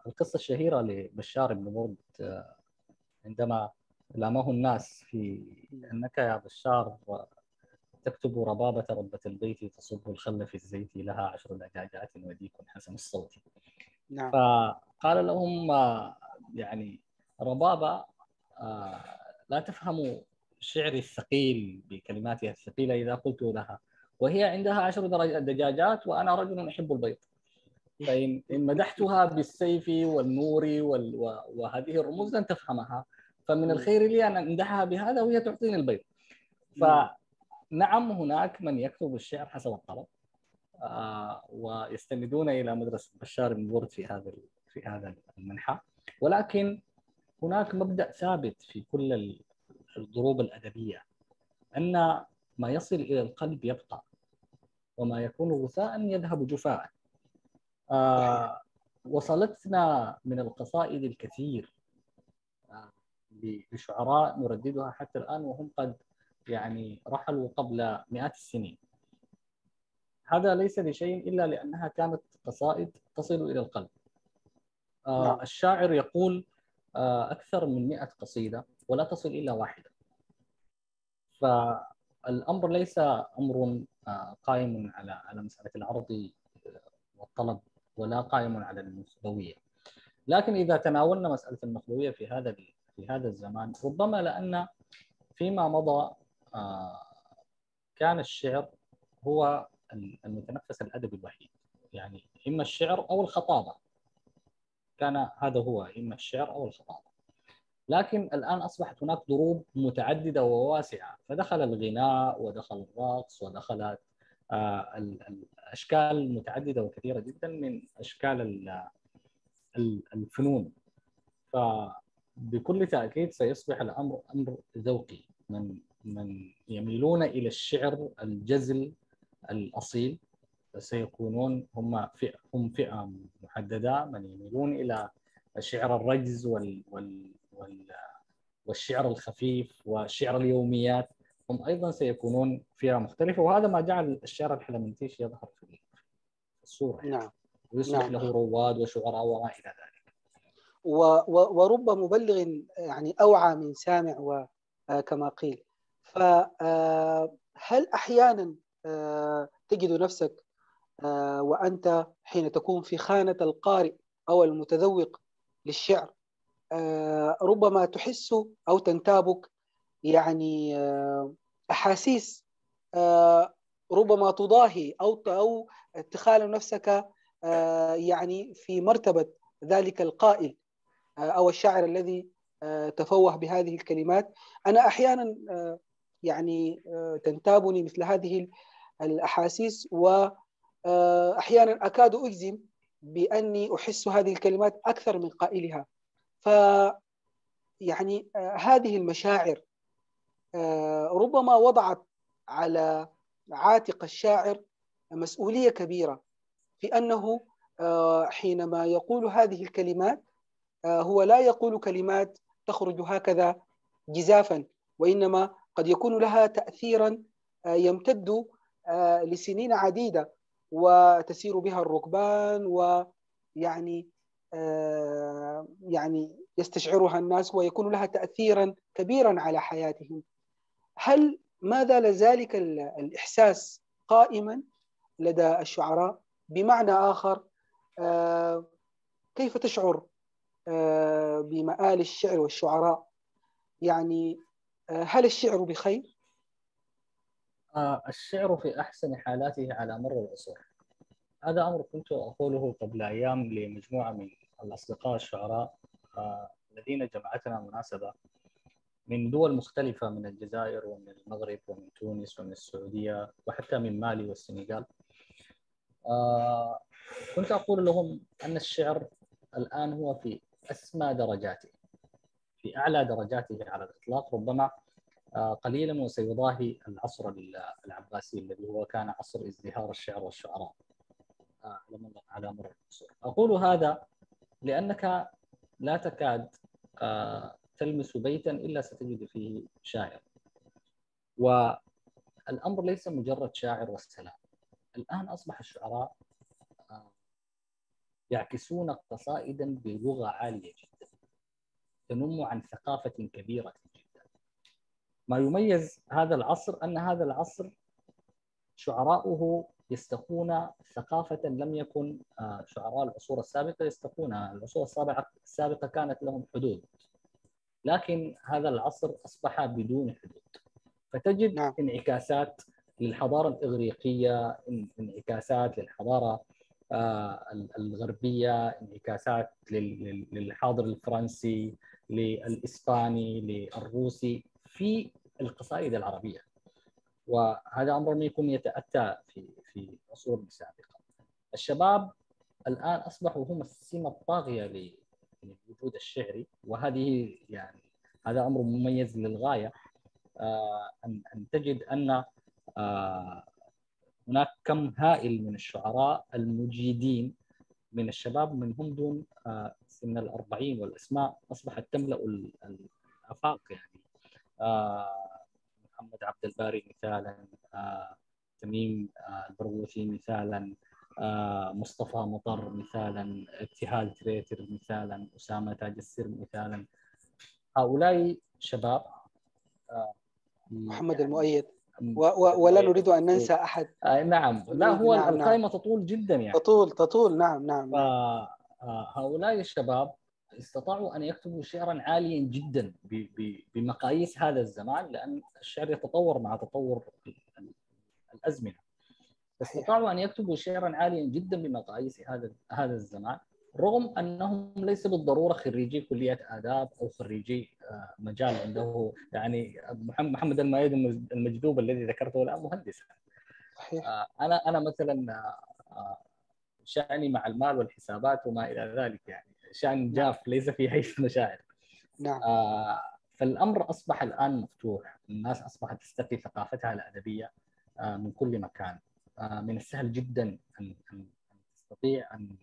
القصة الشهيرة لبشار بن برد، عندما لامه الناس في أنك يا بشار تكتب ربابة ربة البيت تصب الخل في الزيت لها 10 دجاجات وديك حسن الصوت. نعم. فقال لهم يعني ربابة لا تفهم شعري الثقيل بكلماتها الثقيلة إذا قلت لها وهي عندها 10 دجاجات وأنا رجل أحب البيض. فإن مدحتها بالسيف والنور وهذه الرموز لن تفهمها، فمن الخير لي أن أمدحها بهذا وهي تعطيني البيض. فنعم هناك من يكتب الشعر حسب الطلب ويستندون إلى مدرسة بشار بن برد في هذا المنحى، ولكن هناك مبدأ ثابت في كل الضروب الأدبية أن ما يصل إلى القلب يبقى وما يكون غثاء يذهب جفاء. وصلتنا من القصائد الكثير لشعراء نرددها حتى الآن وهم قد يعني رحلوا قبل مئات السنين. هذا ليس لشيء إلا لأنها كانت قصائد تصل إلى القلب. نعم. الشاعر يقول أكثر من 100 قصيدة ولا تصل إلا واحدة. فالأمر ليس أمر قائم على مسألة العرض والطلب ولا قائم على المخبوية. لكن إذا تناولنا مسألة المخبوية في هذا الزمان، ربما لأن فيما مضى كان الشعر هو المتنفس الأدبي الوحيد، يعني إما الشعر أو الخطابة، كان هذا هو إما الشعر أو الخطابة. لكن الآن أصبحت هناك ضروب متعددة وواسعة، فدخل الغناء ودخل الرقص ودخلت الأشكال متعددة وكثيرة جدا من أشكال الفنون. فبكل تأكيد سيصبح الأمر أمر ذوقي، من يميلون إلى الشعر الجزل الأصيل سيكونون هم فئة محددة، من يميلون إلى شعر الرجز والشعر الخفيف وشعر اليوميات هم أيضا سيكونون فئة مختلفة، وهذا ما جعل الشعر الحلمنتيشي يظهر في الصورة. نعم. ويصبح نعم. له رواد وشعراء وما إلى ذلك. ورب مبلغ يعني أوعى من سامع وكما قيل. فهل أحيانا تجد نفسك وأنت حين تكون في خانة القارئ أو المتذوق للشعر ربما تحس أو تنتابك يعني أحاسيس ربما تضاهي أو تخيل نفسك يعني في مرتبة ذلك القائل أو الشاعر الذي تفوه بهذه الكلمات؟ أنا أحيانا يعني تنتابني مثل هذه الأحاسيس، وأحيانا أكاد أجزم بأني أحس هذه الكلمات أكثر من قائلها. ف يعني هذه المشاعر ربما وضعت على عاتق الشاعر مسؤولية كبيرة في أنه حينما يقول هذه الكلمات هو لا يقول كلمات تخرج هكذا جزافا، وإنما قد يكون لها تأثيرا يمتد لسنين عديدة وتسير بها الركبان، ويعني يعني يستشعرها الناس ويكون لها تأثيرا كبيرا على حياتهم. ما زال ذلك الإحساس قائما لدى الشعراء؟ بمعنى آخر كيف تشعر بمآل الشعر والشعراء؟ يعني هل الشعر بخير؟ الشعر في أحسن حالاته على مر العصور. هذا أمر كنت أقوله قبل أيام لمجموعة من الأصدقاء الشعراء الذين جمعتنا مناسبة من دول مختلفة، من الجزائر ومن المغرب ومن تونس ومن السعودية وحتى من مالي والسنغال. كنت أقول لهم أن الشعر الآن هو في أسمى درجاته، في أعلى درجاته على الإطلاق، ربما قليلا وسيضاهي العصر العباسي الذي هو كان عصر ازدهار الشعر والشعراء على مر العصور. أقول هذا لأنك لا تكاد تلمس بيتا إلا ستجد فيه شاعر، والأمر ليس مجرد شاعر والسلام. الآن أصبح الشعراء يعكسون قصائدا بلغة عالية جدا تنم عن ثقافة كبيرة جدا. ما يميز هذا العصر أن هذا العصر شعراؤه يستقون ثقافة لم يكن شعراء العصور السابقة يستقونها. العصور السابقة كانت لهم حدود، لكن هذا العصر أصبح بدون حدود. فتجد نعم. انعكاسات للحضارة الإغريقية، انعكاسات للحضارة الغربية، انعكاسات للحاضر الفرنسي، للإسباني، للروسي في القصائد العربية. وهذا أمر لم يكن يتأتى في عصور سابقة. الشباب الآن أصبحوا هم السمة الطاغية للوجود الشعري، وهذه يعني هذا أمر مميز للغاية. أن تجد أن هناك كم هائل من الشعراء المجيدين من الشباب منهم دون سن ال40، والأسماء أصبحت تملأ الآفاق. يعني محمد عبد الباري مثالا، تميم البرغوثي مثالا، مصطفى مطر مثالا، ابتهال تريتر مثالا، أسامة تاج السر مثالا. هؤلاء شباب. محمد المؤيد، ولا نريد أن ننسى أحد. نعم، لا هو نعم القائمة تطول جدا يعني. تطول. نعم. فهؤلاء الشباب استطاعوا أن يكتبوا شعرا عاليا جدا بمقاييس هذا الزمان، لأن الشعر يتطور مع تطور الأزمنة. استطاعوا أن يكتبوا شعرا عاليا جدا بمقاييس هذا الزمان، رغم أنهم ليس بالضرورة خريجي كلية آداب أو خريجي مجال عنده. يعني محمد المؤيد المجذوب الذي ذكرته الآن مهندس. صحيح. أنا مثلا شأني مع المال والحسابات وما إلى ذلك، يعني شأن جاف ليس فيه أي مشاعر. نعم. فالأمر أصبح الآن مفتوح، الناس أصبحت تستقي ثقافتها الأدبية من كل مكان. من السهل جدا أن تستطيع أن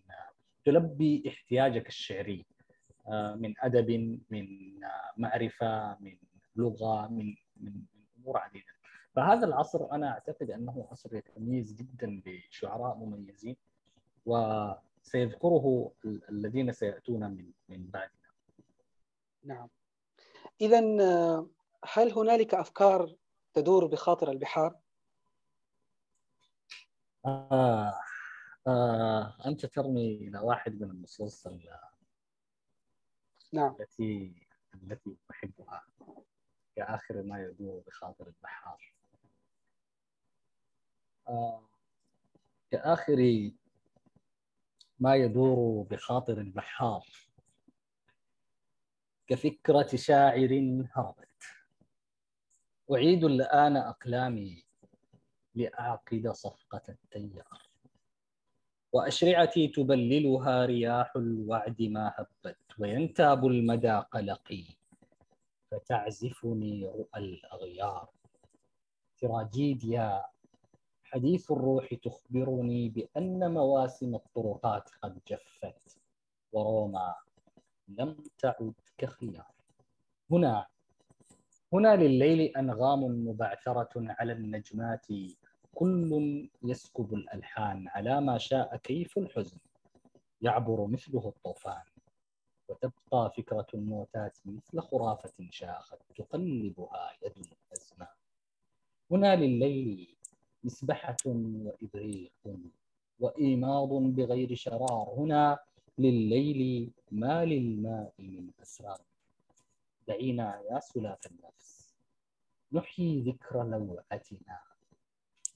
تلبي احتياجك الشعري من أدب، من معرفة، من لغة، من أمور عديدة. فهذا العصر أنا أعتقد أنه عصر يتميز جدا بشعراء مميزين، وسيذكره الذين سيأتون من بعدنا. نعم. إذا هل هنالك أفكار تدور بخاطر البحار؟ أنت ترمي إلى واحد من النصوص نعم. التي أحبها، كآخر ما يدور بخاطر البحار. كآخر ما يدور بخاطر البحار، كفكرة شاعر هربت، أعيد الآن أقلامي لأعقد صفقة التيار، وأشرعتي تبللها رياح الوعد ما هبت، وينتاب المدى قلقي فتعزفني رؤى الأغيار. تراجيديا حديث الروح تخبرني بأن مواسم الطرقات قد جفت، وروما لم تعد كخيار. هنا لليل أنغام مبعثرة على النجمات، كل يسكب الألحان على ما شاء. كيف الحزن يعبر مثله الطوفان، وتبقى فكرة الموتات مثل خرافة شاخت تقلبها يد الأزمان. هنا لليل مسبحة وإبريق وإيماض بغير شرار. هنا لليل ما للماء من أسرار. دعينا يا سلاف النفس نحيي ذكرى لوعتنا،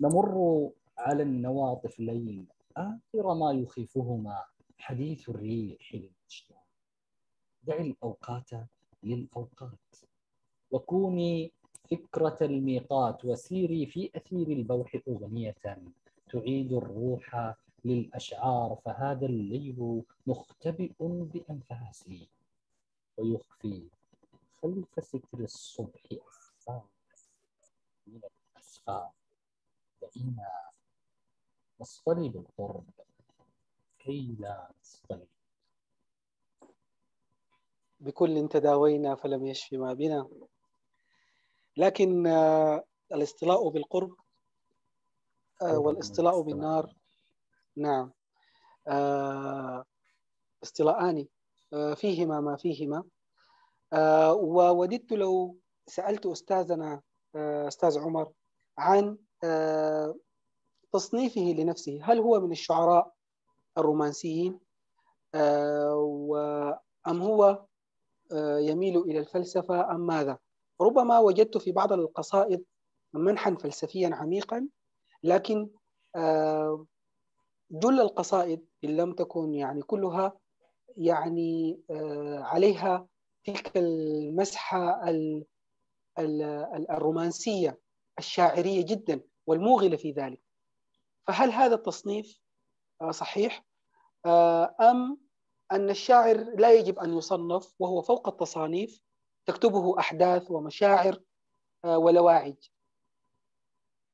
نمر على النوى طفلين آخر ما يخيفهما حديث الريح للأشجار. دعي الأوقات للأوقات وكوني فكرة الميقات، وسيري في أثير البوح أغنية تعيد الروح للأشعار. فهذا الليل مختبئ بأنفاسي ويخفي خلف ستر الصبح أسفار من الأسفار. دعينا نصطلب القرب كي لا نصطلب. بكل تداوينا فلم يشفي ما بنا، لكن الاصطلاء بالقرب والاصطلاء بالنار، نعم، اصطلاءان فيهما ما فيهما. ووددت لو سألت أستاذنا أستاذ عمر عن تصنيفه لنفسه، هل هو من الشعراء الرومانسيين أم هو يميل إلى الفلسفة أم ماذا؟ ربما وجدت في بعض القصائد منحا فلسفيا عميقا، لكن جل القصائد إن لم تكن يعني كلها يعني عليها تلك المسحة الرومانسية الشاعرية جدا والموغلة في ذلك. فهل هذا التصنيف صحيح أم أن الشاعر لا يجب أن يصنف وهو فوق التصانيف تكتبه أحداث ومشاعر ولواعج؟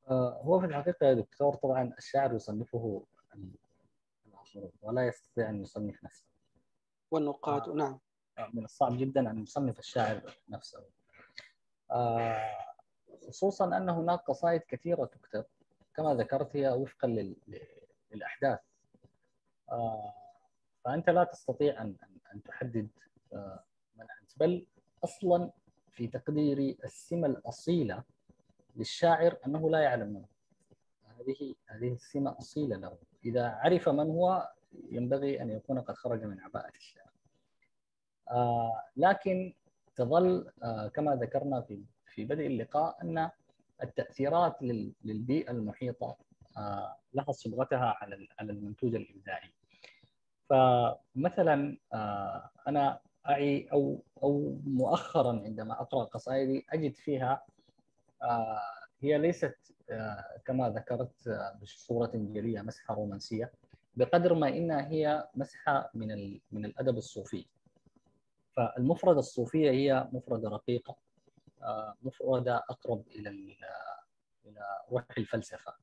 هو في الحقيقة يا دكتور طبعا الشاعر يصنفه الآخرون ولا يستطيع أن يصنف نفسه. والنقاد نعم. من الصعب جدا أن يصنف الشاعر نفسه، خصوصا أن هناك قصائد كثيرة تكتب كما ذكرت هي وفقا للأحداث. فأنت لا تستطيع أن تحدد من أنت، بل أصلا في تقديري السمة الأصيلة للشاعر أنه لا يعلم من هو. هذه السمة أصيلة له، إذا عرف من هو ينبغي أن يكون قد خرج من عباءة الشعر. لكن تظل كما ذكرنا في بدء اللقاء أن التأثيرات للبيئة المحيطة لها صبغتها على المنتوج الإبداعي. فمثلا أنا أعي أو مؤخرا عندما أقرأ قصائدي أجد فيها هي ليست كما ذكرت بصورة جلية مسحة رومانسية، بقدر ما إنها هي مسحة من الأدب الصوفي. فالمفردة الصوفية هي مفردة رقيقة، مفردة أقرب إلى روح الفلسفة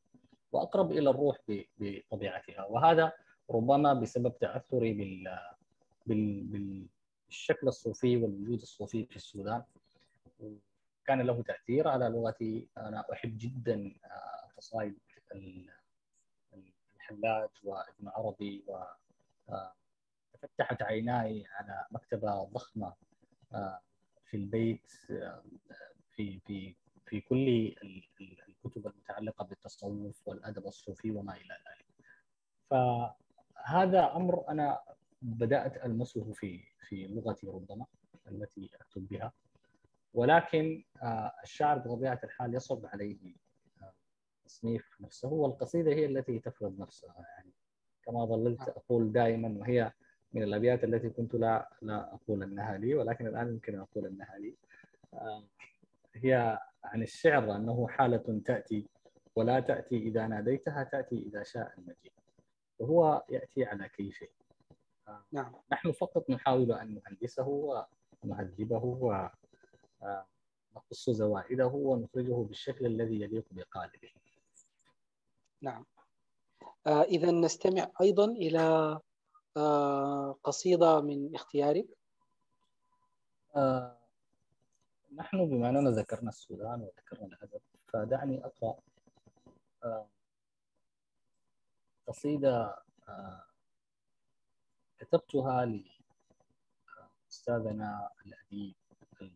وأقرب إلى الروح بطبيعتها، وهذا ربما بسبب تأثري بالشكل الصوفي والوجود الصوفي في السودان، كان له تأثير على لغتي. أنا أحب جدا قصائد الحلاج وابن عربي، وتفتحت عيناي على مكتبة ضخمة في البيت في كل الكتب المتعلقة بالتصوف والأدب الصوفي وما إلى ذلك. فهذا أمر أنا بدأت ألمسه في لغتي ربما التي أكتب بها، ولكن الشاعر بطبيعة الحال يصعب عليه تصنيف نفسه، والقصيدة هي التي تفرض نفسها. يعني كما ظللت أقول دائما، وهي من الأبيات التي كنت لا أقول أنها لي، ولكن الآن يمكن أن أقول أنها لي. هي عن الشعر أنه حالة تأتي ولا تأتي إذا ناديتها، تأتي إذا شاء المجيء، وهو يأتي على كيفه. نعم. نحن فقط نحاول أن نهندسه ونهذبه ونقص زوائده ونخرجه بالشكل الذي يليق بقالبه. نعم. إذا نستمع أيضا إلى قصيدة من اختيارك. نحن بما أننا ذكرنا السودان وذكرنا الأدب، فدعني أقرأ قصيدة كتبتها لأستاذنا الأديب الكبير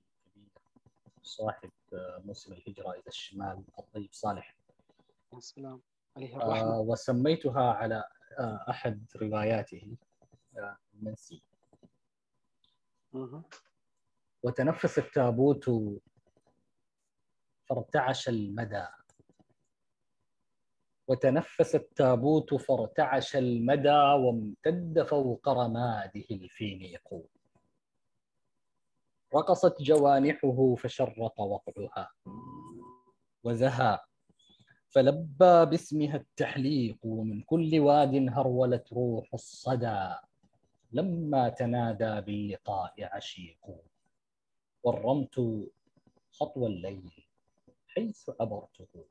صاحب موسم الهجرة إلى الشمال الطيب صالح، السلام عليه الرحمة. وسميتها على أحد رواياته المنسي. وتنفس التابوت فارتعش المدى، وتنفس التابوت فارتعش المدى، وامتد فوق رماده الفينيق. رقصت جوانحه فشرق وقعها، وزهى فلبى باسمها التحليق. ومن كل واد هرولت روح الصدى، لما تنادى باللقاء عشيق. ورمت خطو الليل حيث عبرته،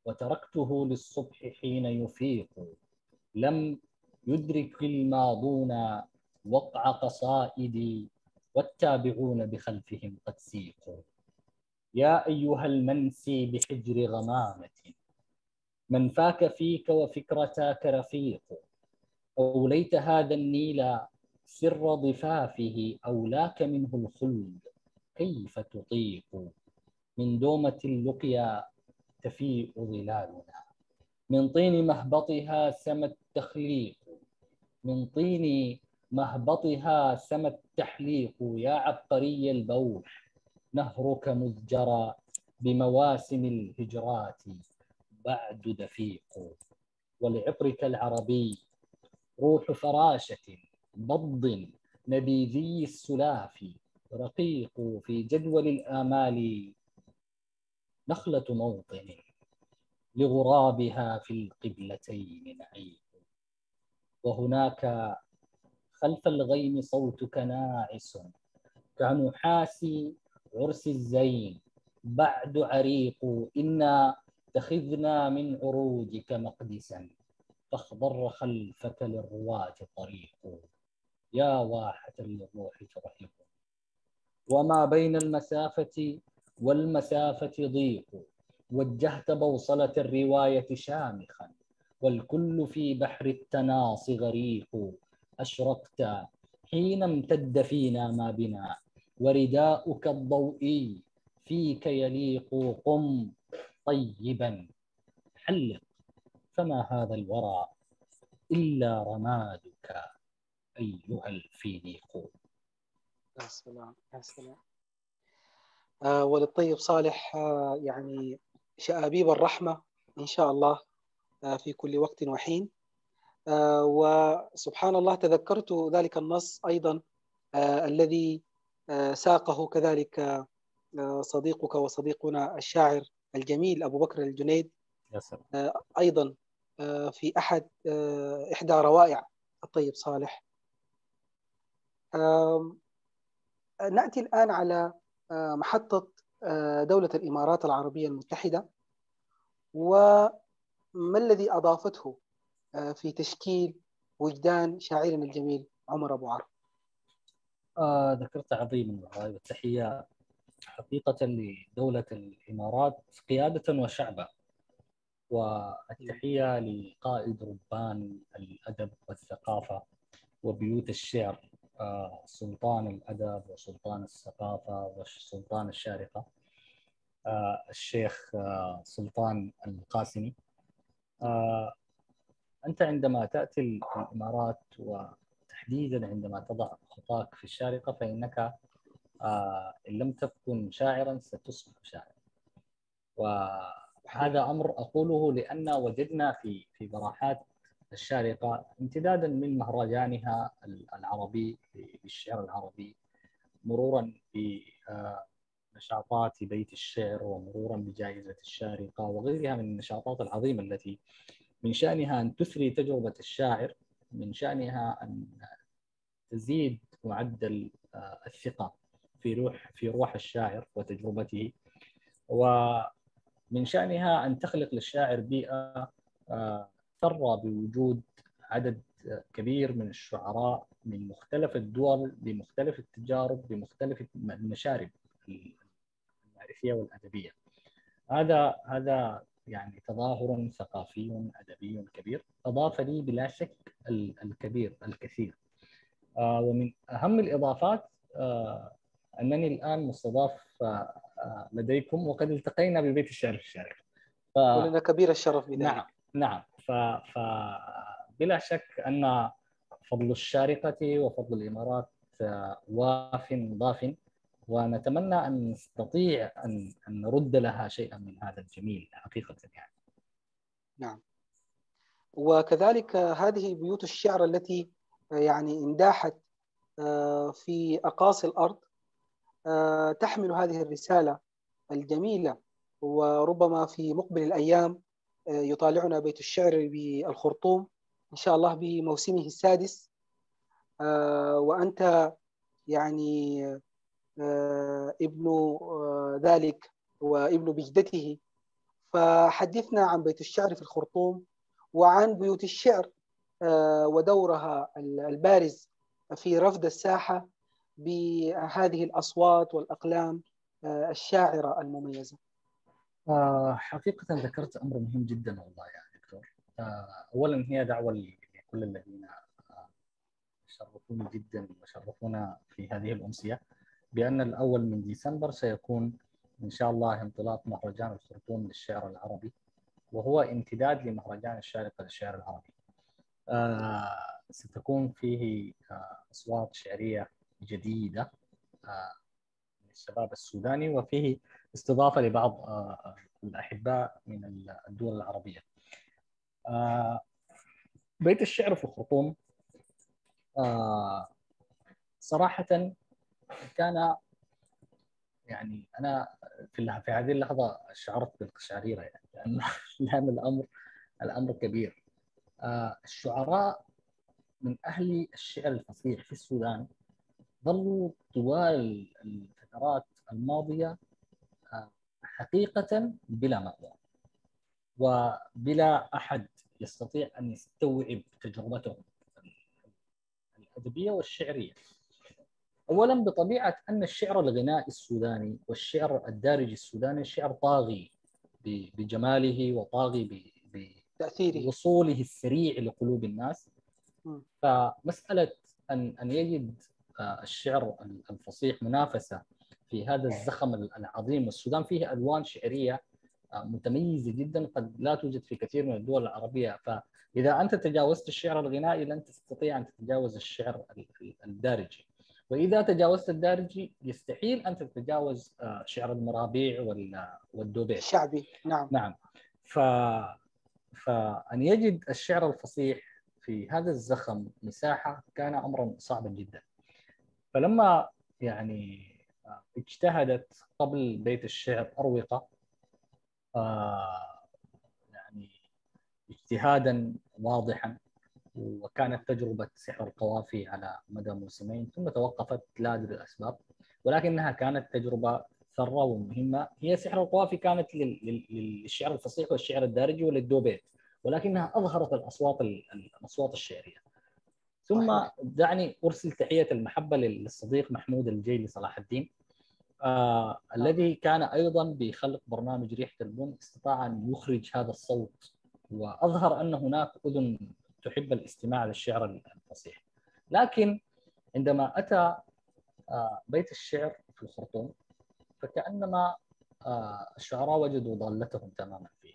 وتركته للصبح حين يفيق. لم يدرك الماضون وقع قصائدي، والتابعون بخلفهم قد سيقوا. يا أيها المنسي بحجر غمامة، من فاك فيك وفكرتاك رفيق. أوليت هذا النيل سر ضفافه، أولاك منه الخلد كيف تطيق. من دومة اللقيا تفيء ظلالنا، من طين مهبطها سما التخليق، من طين مهبطها سما التحليق، يا عبقري البوح نهرك مذ جرى بمواسم الهجرات بعد دفيق، ولعطرك العربي روح فراشة بض نبيذي السلاف، رقيق في جدول الآمال نخلة موطن لغرابها في القبلتين نعيق، وهناك خلف الغيم صوتك ناعس كنحاس عرس الزين بعد عريق، إنا اتخذنا من عروجك مقدسا فاخضر خلفك للرواة طريق، يا واحة للروح ترحب وما بين المسافة والمسافة ضيق، وجهت بوصلة الرواية شامخا والكل في بحر التناص غريق، أشرقت حين امتد فينا ما بنا ورداؤك الضوئي فيك يليق، قم طيبا حلق فما هذا الورى إلا رمادك أيها الفينيق. يا سلام يا سلام. وللطيب صالح يعني شآبيب الرحمة إن شاء الله في كل وقت وحين. وسبحان الله تذكرت ذلك النص أيضا الذي ساقه كذلك صديقك وصديقنا الشاعر الجميل أبو بكر الجنيد أيضا في إحدى روائع الطيب صالح. نأتي الآن على محطة دولة الإمارات العربية المتحدة، وما الذي أضافته في تشكيل وجدان شاعرنا الجميل عمر أبو عرب. ذكرت عظيم والله، والتحية حقيقة لدولة الإمارات قيادة وشعبا، والتحية لقائد ربان الأدب والثقافة وبيوت الشعر، سلطان الأدب وسلطان الثقافة وسلطان الشارقة، الشيخ سلطان القاسمي. أنت عندما تأتي الإمارات وتحديدا عندما تضع خطاك في الشارقة فإنك إن لم تكن شاعرا ستصبح شاعرا، وهذا أمر أقوله لأن وجدنا في براحات الشارقة امتدادا من مهرجانها العربي بالشعر العربي، مرورا بنشاطات بيت الشعر، ومرورا بجائزة الشارقة وغيرها من النشاطات العظيمة التي من شأنها أن تثري تجربة الشاعر، من شأنها أن تزيد معدل الثقة في روح الشاعر وتجربته، ومن شأنها أن تخلق للشاعر بيئة ترى بوجود عدد كبير من الشعراء من مختلف الدول بمختلف التجارب بمختلف المشارب المعرفية والأدبية. هذا يعني تظاهر ثقافي أدبي كبير أضاف لي بلا شك الكثير. ومن أهم الإضافات أنني الآن مستضاف لديكم، وقد التقينا ببيت الشعر في الشارقة. ولنا كبير الشرف بذلك. نعم. فبلا شك أن فضل الشارقة وفضل الإمارات واف ضاف، ونتمنى أن نستطيع أن نرد لها شيئا من هذا الجميل حقيقة يعني. نعم. وكذلك هذه بيوت الشعر التي يعني انداحت في أقاصي الأرض تحمل هذه الرسالة الجميلة، وربما في مقبل الأيام يطالعنا بيت الشعر بالخرطوم إن شاء الله بموسمه السادس، وأنت يعني ابن ذلك وابن بجدته، فحدثنا عن بيت الشعر في الخرطوم وعن بيوت الشعر ودورها البارز في رفد الساحة بهذه الأصوات والأقلام الشاعرة المميزة. حقيقة ذكرت أمر مهم جدا والله يا دكتور. أولا هي دعوة لكل الذين شرفوني جدا وشرفونا في هذه الأمسية بأن الأول من ديسمبر سيكون إن شاء الله انطلاق مهرجان الخرطوم للشعر العربي، وهو امتداد لمهرجان الشارقة للشعر العربي. ستكون فيه أصوات شعرية جديدة من الشباب السوداني، وفيه استضافة لبعض الأحباء من الدول العربية. بيت الشعر في الخرطوم صراحة كان، يعني أنا في هذه اللحظة شعرت بالقشعريرة، يعني لأن الأمر كبير. الشعراء من أهل الشعر الفصيح في السودان ظلوا طوال الفترات الماضية حقيقة بلا مأوى، وبلا أحد يستطيع أن يستوعب تجربتهم الأدبية والشعرية. أولا بطبيعة أن الشعر الغنائي السوداني والشعر الدارجي السوداني شعر طاغي بجماله، وطاغي تأثيره. بوصوله السريع لقلوب الناس. فمسألة أن يجد الشعر الفصيح منافسة في هذا الزخم العظيم، والسودان فيه ألوان شعرية متميزة جدا قد لا توجد في كثير من الدول العربية. فإذا أنت تجاوزت الشعر الغنائي لن تستطيع أن تتجاوز الشعر الدارجي، وإذا تجاوزت الدارجي يستحيل أن تتجاوز شعر المرابيع والدوبيت الشعبي. نعم. نعم. فأن يجد الشعر الفصيح في هذا الزخم مساحة كان أمرا صعبا جدا. فلما يعني اجتهدت قبل بيت الشعر أروقة يعني اجتهادا واضحا، وكانت تجربة سحر القوافي على مدى موسمين ثم توقفت لا أدري الأسباب، ولكنها كانت تجربة ثرة ومهمة. هي سحر القوافي كانت للشعر الفصيح والشعر الدارجي وللدوبيت، ولكنها أظهرت الأصوات الشعرية. ثم صحيح. دعني أرسل تحية المحبة للصديق محمود الجيلي صلاح الدين، الذي كان أيضا بخلق برنامج ريحة البن، استطاع أن يخرج هذا الصوت وأظهر أن هناك أذن تحب الاستماع للشعر الفصيح. لكن عندما أتى بيت الشعر في الخرطوم فكأنما الشعراء وجدوا ضالتهم تماما فيه،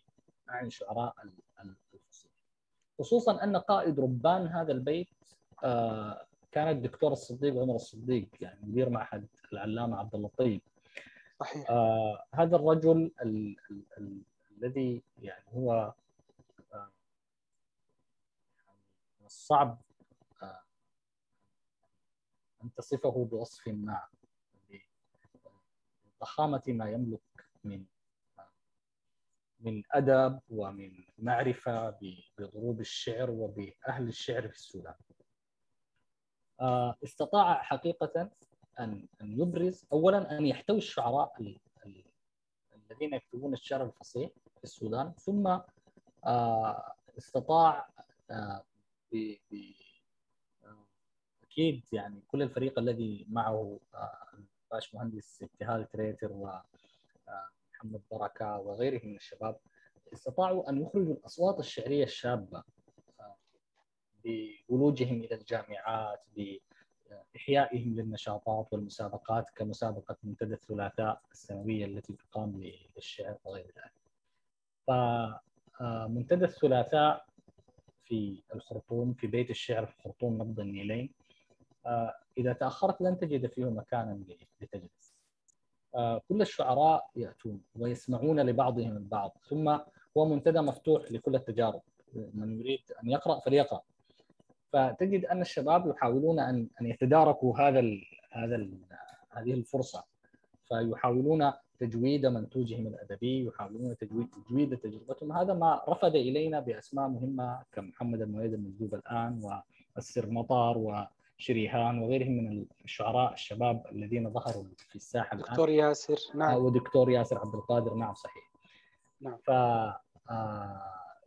يعني شعراء الفصيح، خصوصا أن قائد ربان هذا البيت كان الدكتور الصديق عمر الصديق، يعني مدير معهد العلامة عبد الله الطيب. صحيح. هذا الرجل الذي يعني هو من الصعب أن تصفه بوصف ما، ضخامة ما يملك من أدب ومن معرفة بضروب الشعر وبأهل الشعر في السودان. استطاع حقيقة أن يبرز أولا، أن يحتوي الشعراء الذين يكتبون الشعر الفصيح في السودان، ثم استطاع أكيد يعني كل الفريق الذي معه باش مهندس ابتهال تريتر ومحمد بركة وغيرهم من الشباب، استطاعوا أن يخرجوا الأصوات الشعرية الشابة بولوجهم إلى الجامعات، بإحيائهم للنشاطات والمسابقات كمسابقة منتدى الثلاثاء السنوية التي تقام للشعر وغير ذلك. فمنتدى الثلاثاء في الخرطوم في بيت الشعر في الخرطوم نبض النيلين، إذا تأخرت لن تجد فيه مكانا لتجلس. كل الشعراء يأتون ويسمعون لبعضهم البعض، ثم هو منتدى مفتوح لكل التجارب، من يريد أن يقرأ فليقرأ. فتجد أن الشباب يحاولون أن يتداركوا هذه الفرصة، فيحاولون تجويد منتوجهم الأدبي، يحاولون تجويد تجربتهم. هذا ما رفض إلينا بأسماء مهمة كمحمد المويد المندوب الآن والسر مطر وشريهان وغيرهم من الشعراء الشباب الذين ظهروا في الساحة الآن. دكتور ياسر. نعم. ودكتور ياسر عبد القادر. نعم صحيح. نعم.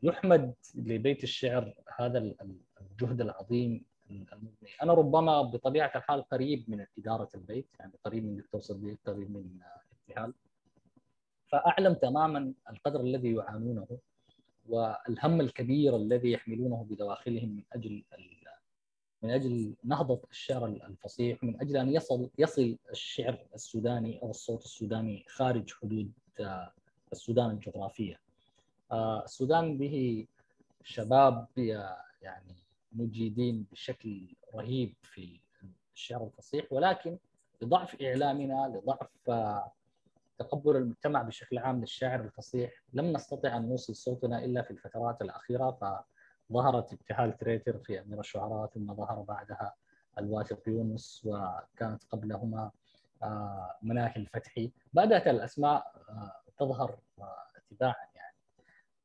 يحمد لبيت الشعر هذا الجهد العظيم المبني. أنا ربما بطبيعة الحال قريب من إدارة البيت، يعني قريب من دكتور صديق، قريب من ابتهال، فأعلم تماما القدر الذي يعانونه والهم الكبير الذي يحملونه بدواخلهم من أجل نهضة الشعر الفصيح، من أجل أن يصل الشعر السوداني أو الصوت السوداني خارج حدود السودان الجغرافية. السودان به شباب يعني مجيدين بشكل رهيب في الشعر الفصيح، ولكن لضعف إعلامنا، لضعف تقبل المجتمع بشكل عام للشاعر الفصيح، لم نستطع أن نوصل صوتنا إلا في الفترات الأخيرة. فظهرت ابتهال تريتر في أمير الشعراء، ثم ظهر بعدها الواثق يونس، وكانت قبلهما مناهي الفتحي. بدأت الأسماء تظهر تباعا يعني.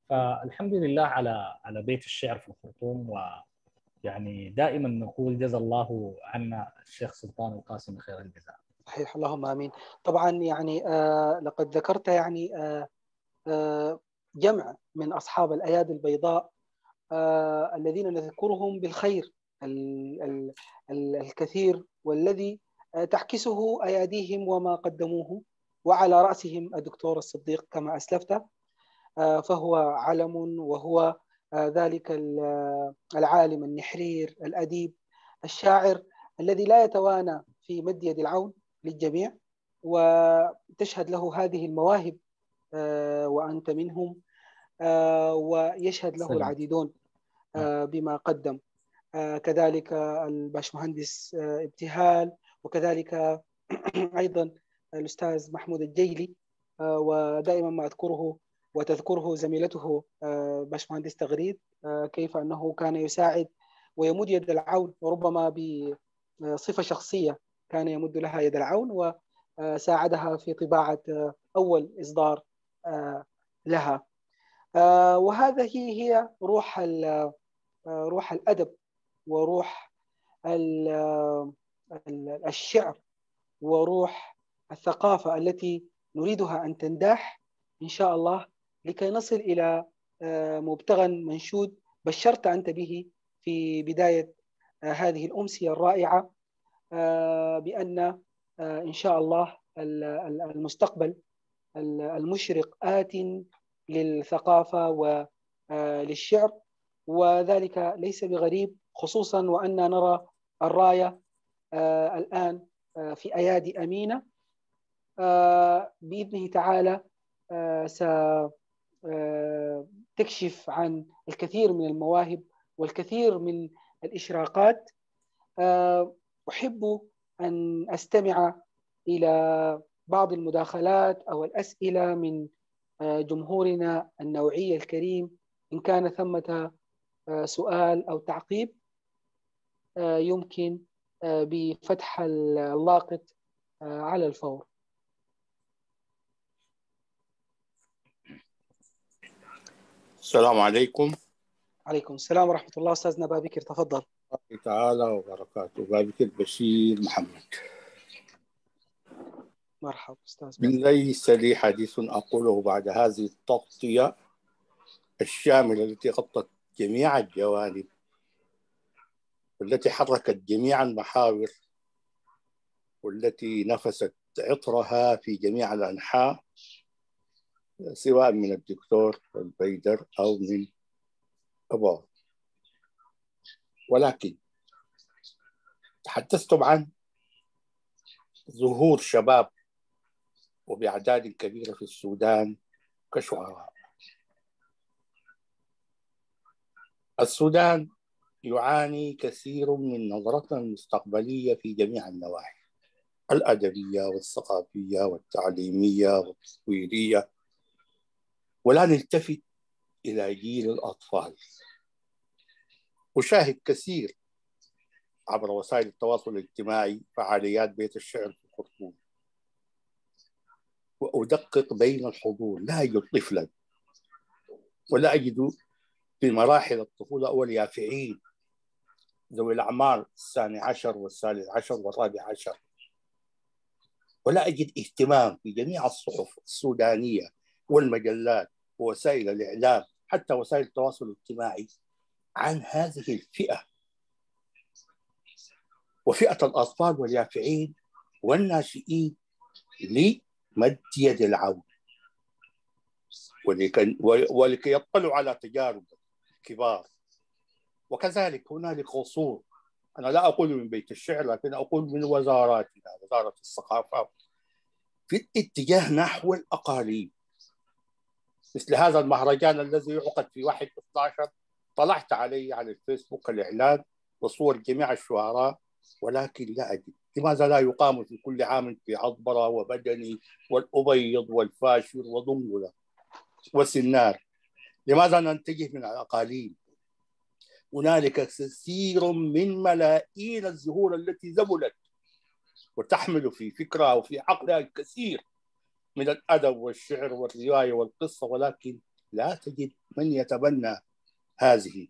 فالحمد لله على بيت الشعر في الخرطوم. ويعني دائما نقول جزا الله عنا الشيخ سلطان القاسم خير الجزاء. صحيح، اللهم آمين. طبعا يعني لقد ذكرت يعني جمع من أصحاب الأيادي البيضاء الذين نذكرهم بالخير الكثير، والذي تعكسه أياديهم وما قدموه، وعلى رأسهم الدكتور الصديق كما أسلفت، فهو علم، وهو ذلك العالم النحرير الأديب الشاعر الذي لا يتوانى في مد يد العون للجميع، وتشهد له هذه المواهب وأنت منهم، ويشهد له العديدون بما قدم. كذلك الباشمهندس ابتهال، وكذلك أيضا الأستاذ محمود الجيلي، ودائما ما أذكره وتذكره زميلته باشمهندس تغريد، كيف أنه كان يساعد ويمد يد العون، وربما بصفة شخصية كان يمد لها يد العون وساعدها في طباعة أول إصدار لها. وهذه هي روح الأدب، وروح الشعر، وروح الثقافة التي نريدها أن تنداح إن شاء الله، لكي نصل إلى مبتغى منشود بشرت أنت به في بداية هذه الأمسية الرائعة، بأن إن شاء الله المستقبل المشرق آت للثقافة وللشعر، وذلك ليس بغريب، خصوصا وأن نرى الراية الآن في أيادي أمينة بإذنه تعالى ستكشف عن الكثير من المواهب والكثير من الإشراقات. أحب أن أستمع إلى بعض المداخلات أو الأسئلة من جمهورنا النوعي الكريم، إن كان ثمة سؤال أو تعقيب يمكن بفتح اللاقط على الفور. السلام عليكم. عليكم السلام ورحمة الله. أستاذنا بابكر تفضل. الله تعالى وبركاته. بابكر بشير محمد. مرحبا أستاذ. ليس لي حديث أقوله بعد هذه التغطية الشاملة التي غطت جميع الجوانب والتي حركت جميع المحاور والتي نفست عطرها في جميع الأنحاء، سواء من الدكتور البيدر أو من أبوه. ولكن تحدثتم عن ظهور شباب وبأعداد كبيرة في السودان كشعراء. السودان يعاني كثير من نظرة مستقبلية في جميع النواحي، الأدبية والثقافية والتعليمية والتصويرية، ولا نلتفت إلى جيل الأطفال. أشاهد كثير عبر وسائل التواصل الاجتماعي فعاليات بيت الشعر في الخرطوم، وأدقق بين الحضور لا أجد طفلا ولا أجد في مراحل الطفولة أو اليافعين ذوي الأعمار 12 وال13 وال14، ولا أجد اهتمام في جميع الصحف السودانية والمجلات ووسائل الإعلام حتى وسائل التواصل الاجتماعي عن هذه الفئة، وفئة الأطفال واليافعين والناشئين لمد يد العون ولكي يطلعوا على تجارب الكبار. وكذلك هنالك قصور، أنا لا أقول من بيت الشعر لكن أقول من وزاراتنا، وزارة الثقافة، في الاتجاه نحو الأقاليم مثل هذا المهرجان الذي يعقد في 1/12، طلعت عليه على الفيسبوك الإعلان وصور جميع الشعراء، ولكن لا أجد. لماذا لا يقام في كل عام في عضبرة وبدني والأبيض والفاشر وضنقلة وسنار؟ لماذا نتجه من الأقاليم؟ هنالك كثير من ملايين الزهور التي ذبلت وتحمل في فكرها وفي عقلها الكثير من الأدب والشعر والرواية والقصة، ولكن لا تجد من يتبنى هذه.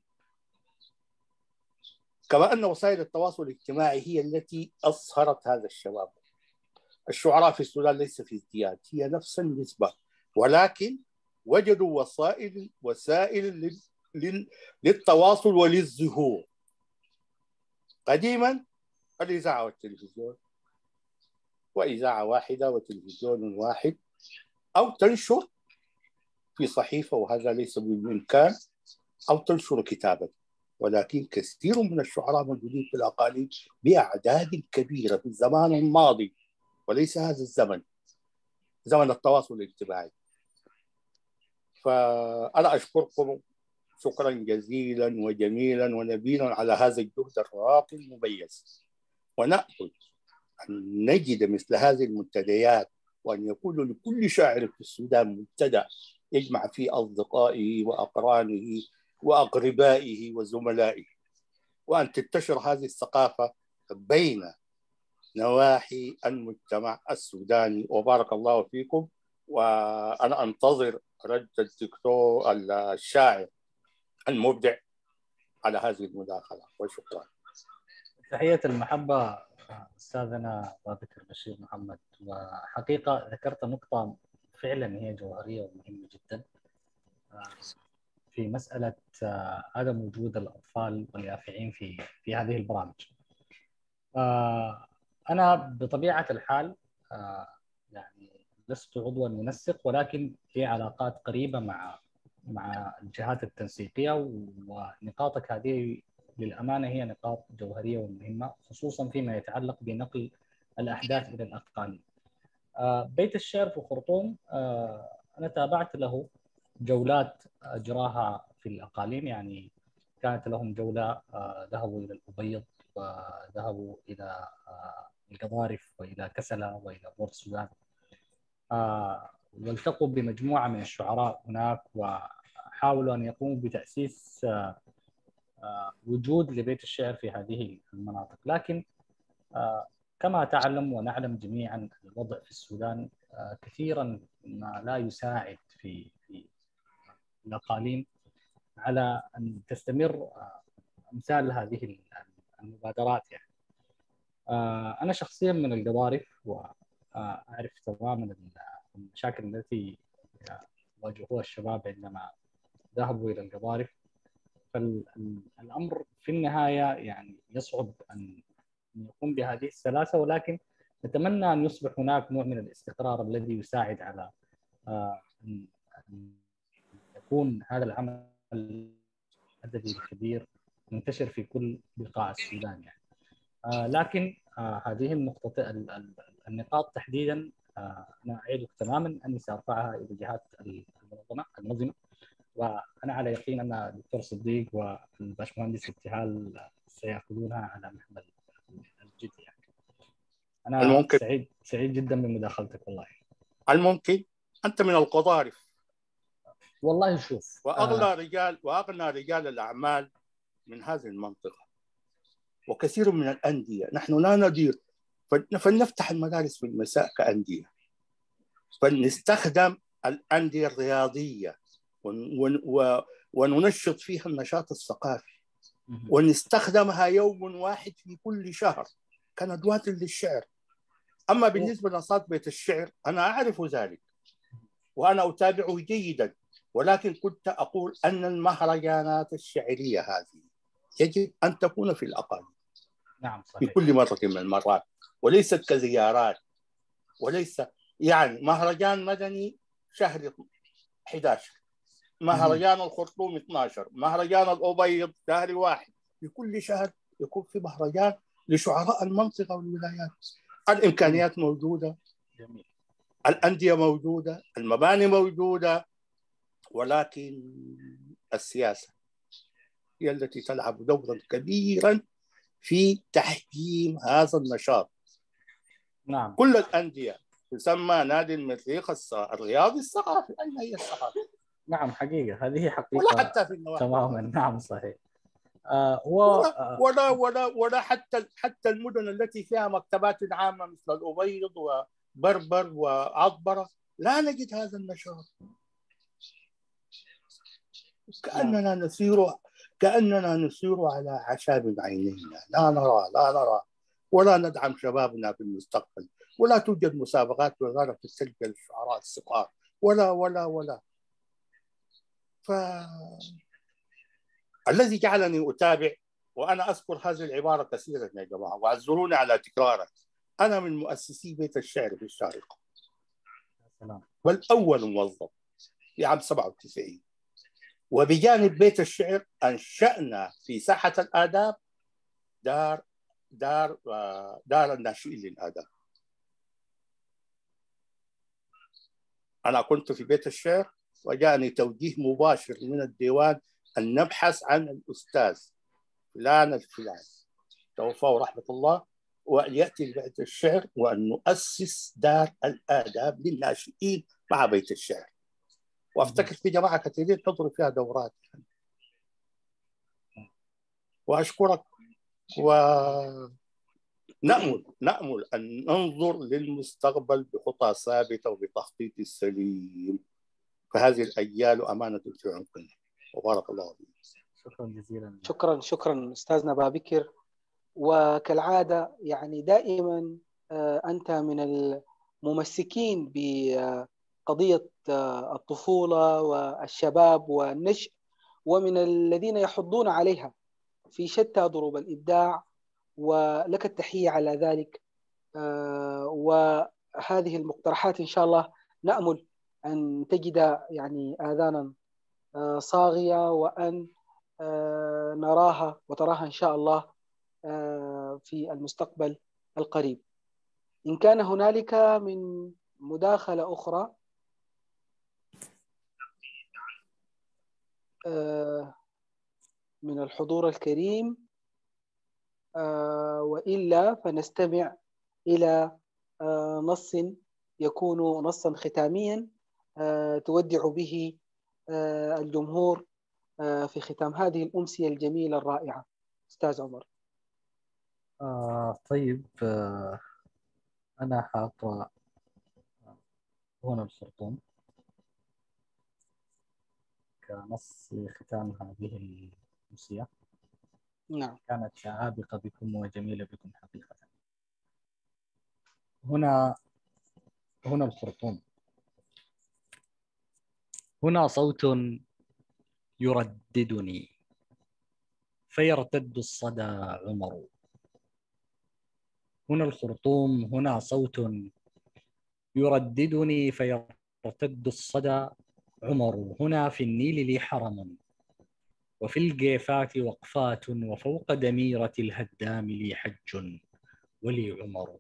كما أن وسائل التواصل الاجتماعي هي التي أصهرت هذا الشباب. الشعراء في السودان ليس في ازدياد، هي نفس النسبة، ولكن وجدوا وسائل للتواصل وللظهور. قديما الإذاعة والتلفزيون، وإذاعة واحدة وتلفزيون واحد، أو تنشر في صحيفة وهذا ليس بالإمكان، أو تنشر كتابا. ولكن كثير من الشعراء موجودين في الأقاليم بأعداد كبيرة في الزمان الماضي، وليس هذا الزمن، زمن التواصل الاجتماعي. فأنا أشكركم شكرا جزيلا وجميلا ونبيلا على هذا الجهد الراقي المميز، ونأمل أن نجد مثل هذه المنتديات، وأن يكون لكل شاعر في السودان منتدى يجمع فيه أصدقائه وأقرانه وأقربائه وزملائه، وأن تنتشر هذه الثقافة بين نواحي المجتمع السوداني. وبارك الله فيكم، وأنا أنتظر رد الدكتور الشاعر المبدع على هذه المداخلة، وشكرا. تحية المحبة أستاذنا بابكر بشير محمد. وحقيقة ذكرت نقطة فعلا هي جوهرية ومهمة جدا في مسألة عدم وجود الأطفال واليافعين في هذه البرامج. أنا بطبيعة الحال يعني لست عضوا منسق، ولكن لي علاقات قريبة مع الجهات التنسيقية، ونقاطك هذه للأمانة هي نقاط جوهرية ومهمة، خصوصا فيما يتعلق بنقل الأحداث إلى الأقاليم. بيت الشعر في خرطوم أنا تابعت له جولات أجراها في الأقاليم، يعني كانت لهم جولة ذهبوا إلى الأبيض وذهبوا إلى القضارف وإلى كسلة وإلى بورت السودان، والتقوا بمجموعة من الشعراء هناك، وحاولوا أن يقوموا بتأسيس وجود لبيت الشعر في هذه المناطق. لكن كما تعلم ونعلم جميعا الوضع في السودان كثيرا ما لا يساعد في الأقاليم على أن تستمر أمثال هذه المبادرات. يعني أنا شخصيا من القضارف، وأعرف تماما المشاكل التي واجهوها الشباب عندما ذهبوا إلى القضارف. فالأمر في النهاية يعني يصعب أن يقوم بهذه السلاسة، ولكن نتمنى أن يصبح هناك نوع من الاستقرار الذي يساعد على أن يكون هذا العمل الأدبي الكبير منتشر في كل بقاع السودان. يعني لكن هذه النقاط تحديدا أنا أعيدك تماما أني سأرفعها إلى جهات المنظمة، وأنا على يقين أن الدكتور صديق والباشمهندس ابتهال سيأخذونها على محمل الجد. يعني أنا الممكن. سعيد جدا بمداخلتك والله. الممكن أنت من القضارف، والله شوف، وأغنى رجال الأعمال من هذه المنطقة، وكثير من الأندية نحن لا ندير، فلنفتح المدارس في المساء كأندية، فلنستخدم الأندية الرياضية وننشط فيها النشاط الثقافي، ونستخدمها يوم واحد في كل شهر كندوات للشعر. أما بالنسبة لنشاط بيت الشعر أنا أعرف ذلك وأنا أتابعه جيدا، ولكن كنت أقول أن المهرجانات الشعرية هذه يجب أن تكون في الأقاليم. نعم صحيح. في كل مرة من المرات، وليست كزيارات، وليس يعني مهرجان مدني شهر 11، مهرجان الخرطوم 12، مهرجان الأبيض شهر 1، في كل شهر يكون في مهرجان لشعراء المنطقة والولايات. الإمكانيات موجودة، الأندية موجودة، المباني موجودة، ولكن السياسة هي التي تلعب دورا كبيرا في تحجيم هذا النشاط. نعم. كل الأندية تسمى نادي المريخ الرياضي الثقافي. أين هي الثقافة؟ نعم، حقيقة، هذه حقيقة. ولا حتى في النواحي تماما. نعم صحيح. ولا حتى المدن التي فيها مكتبات عامة مثل الأبيض وبربر وعطبرة لا نجد هذا النشاط. كأننا نسير على أعشاب عينينا، لا نرى ولا ندعم شبابنا في المستقبل، ولا توجد مسابقات وزارة تسجل الشعراء الصغار ولا. الذي جعلني أتابع، وأنا أذكر هذه العبارة كثيرا يا جماعة واعذروني على تكرارها، أنا من مؤسسي بيت الشعر في الشارقة، بل أول موظف في عام 97. وبجانب بيت الشعر أنشأنا في ساحة الآداب دار الناشئين للآداب. أنا كنت في بيت الشعر وجاءني توجيه مباشر من الديوان أن نبحث عن الأستاذ فلان الفلاني توفاه رحمة الله، وأن يأتي لبيت الشعر وأن نؤسس دار الآداب للناشئين مع بيت الشعر. وأفتكر في جماعة كثيرين حضروا فيها دورات. وأشكرك، ونأمل أن ننظر للمستقبل بخطى ثابتة وبتخطيط سليم، فهذه الأجيال أمانة في عنقنا. وبارك الله فيك. شكرا جزيلا. شكرا أستاذنا بابكر. وكالعادة يعني دائما أنت من الممسكين بقضية الطفولة والشباب والنشء، ومن الذين يحضون عليها في شتى ضروب الإبداع، ولك التحية على ذلك. وهذه المقترحات إن شاء الله نأمل أن تجد يعني آذانا صاغية، وأن نراها وتراها إن شاء الله في المستقبل القريب. إن كان هنالك من مداخلة أخرى من الحضور الكريم، وإلا فنستمع إلى نص يكون نصا ختاميا تودع به الجمهور في ختام هذه الأمسية الجميلة الرائعة. أستاذ عمر. طيب، أنا حاطة هنا الخرطوم كنص ختام هذه الأمسية. نعم. كانت عابقة بكم وجميلة بكم حقيقة. هنا الخرطوم. هنا صوت يرددني فيرتد الصدى عمر. هنا الخرطوم. هنا صوت يرددني فيرتد الصدى عمر. هنا في النيل لي حرم، وفي الجيفات وقفات، وفوق دميرة الهدام لي حج ولي عمر.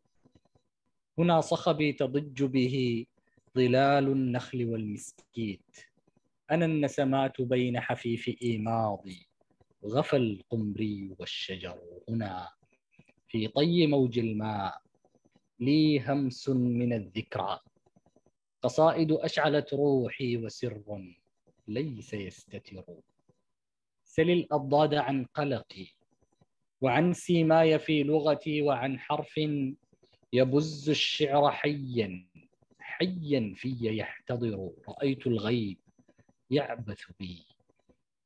هنا صخبي تضج به ظلال النخل والمسكيت. أنا النسمات بين حفيف إيماضي، غفى القمري والشجر. هنا في طي موج الماء لي همس من الذكرى، قصائد أشعلت روحي وسر ليس يستتر. سل الأضداد عن قلقي وعن سيماي في لغتي، وعن حرف يبز الشعر حيا في يحتضر. رأيت الغيب يعبث بي،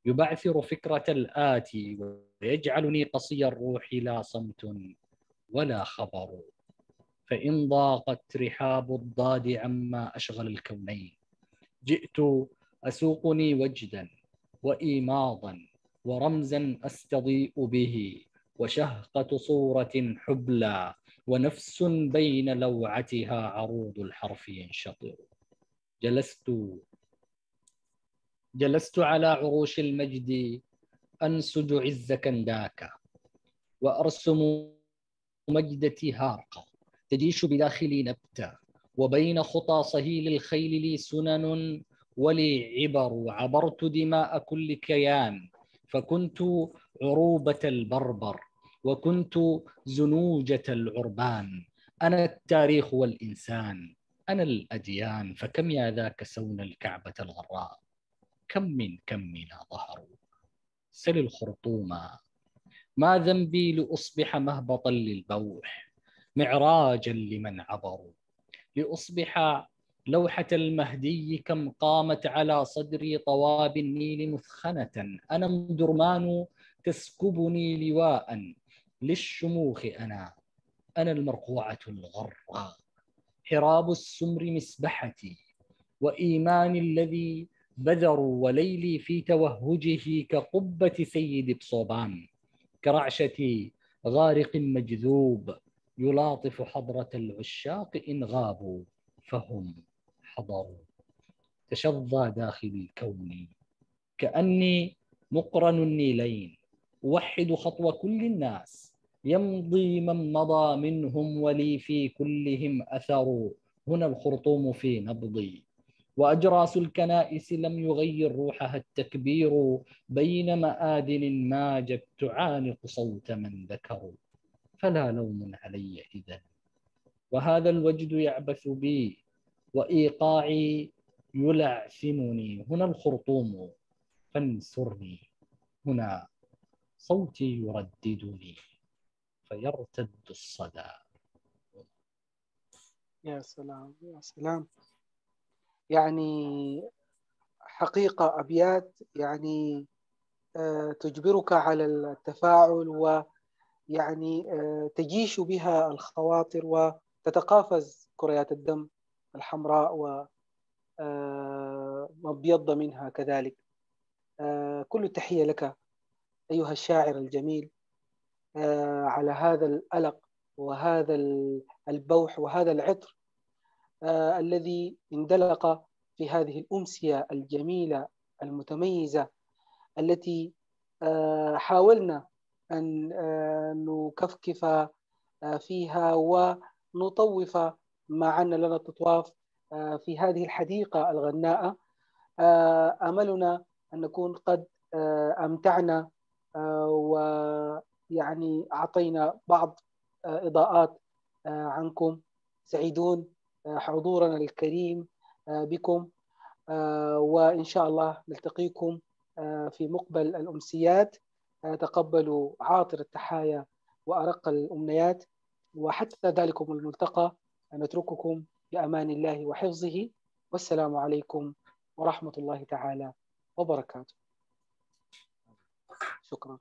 يبعثر فكرة الآتي، ويجعلني قصي الروح لا صمت ولا خبر. فإن ضاقت رحاب الضاد عما أشغل الكونين، جئت أسوقني وجدا وإيماضا ورمزا أستضيء به، وشهقة صورة حبلى ونفس بين لوعتها عروض الحرف ينشطر. جلست على عروش المجد أنسج عز كنداك، وأرسم مجدتي هارقة تجيش بداخلي نبتة، وبين خطى صهيل الخيل لي سنن ولي عبر عبرت دماء كل كيان، فكنت عروبة البربر وكنت زنوجة العربان. أنا التاريخ والإنسان، أنا الأديان، فكم يا ذاك سون الكعبة الغراء، كم كمنا ظهروا. سل الخرطوما، ما ذنبي لأصبح مهبطا للبوح، معراجا لمن عبروا، لأصبح لوحة المهدي كم قامت على صدري طواب النيل مثخنة. أنا درمان تسكبني لواء للشموخ، أنا المرقوعة الغراء، حراب السمر مسبحتي، وإيماني الذي بذروا، وليلي في توهجه كقبة سيد بصوبان، كرعشة غارق مجذوب يلاطف حضرة العشاق إن غابوا فهم حضروا. تشظى داخل الكون كأني مقرن النيلين، أوحد خطوة كل الناس، يمضي من مضى منهم ولي في كلهم أثر. هنا الخرطوم في نبضي، وأجراس الكنائس لم يغير روحها التكبير، بين مآذن ماجت تعانق صوت من ذكروا. فلا لوم علي إذن، وهذا الوجد يعبث بي، وإيقاعي يلعثمني. هنا الخرطوم فانثرني، هنا صوتي يرددني فيرتد الصدى. يا سلام يا سلام، يعني حقيقة أبيات يعني تجبرك على التفاعل، ويعني تجيش بها الخواطر وتتقافز كريات الدم الحمراء ومبيض منها كذلك. كل التحية لك أيها الشاعر الجميل على هذا الألق وهذا البوح وهذا العطر الذي اندلق في هذه الأمسية الجميلة المتميزة، التي حاولنا أن نكفكف فيها ونطوف ما عنا لنا التطواف في هذه الحديقة الغناء. أملنا أن نكون قد أمتعنا ويعني أعطينا بعض إضاءات عنكم. سعيدون حضورنا الكريم بكم، وإن شاء الله نلتقيكم في مقبل الأمسيات. تقبلوا عاطر التحايا وأرق الأمنيات، وحتى ذلكم الملتقى نترككم بأمان الله وحفظه، والسلام عليكم ورحمة الله تعالى وبركاته. شكرا.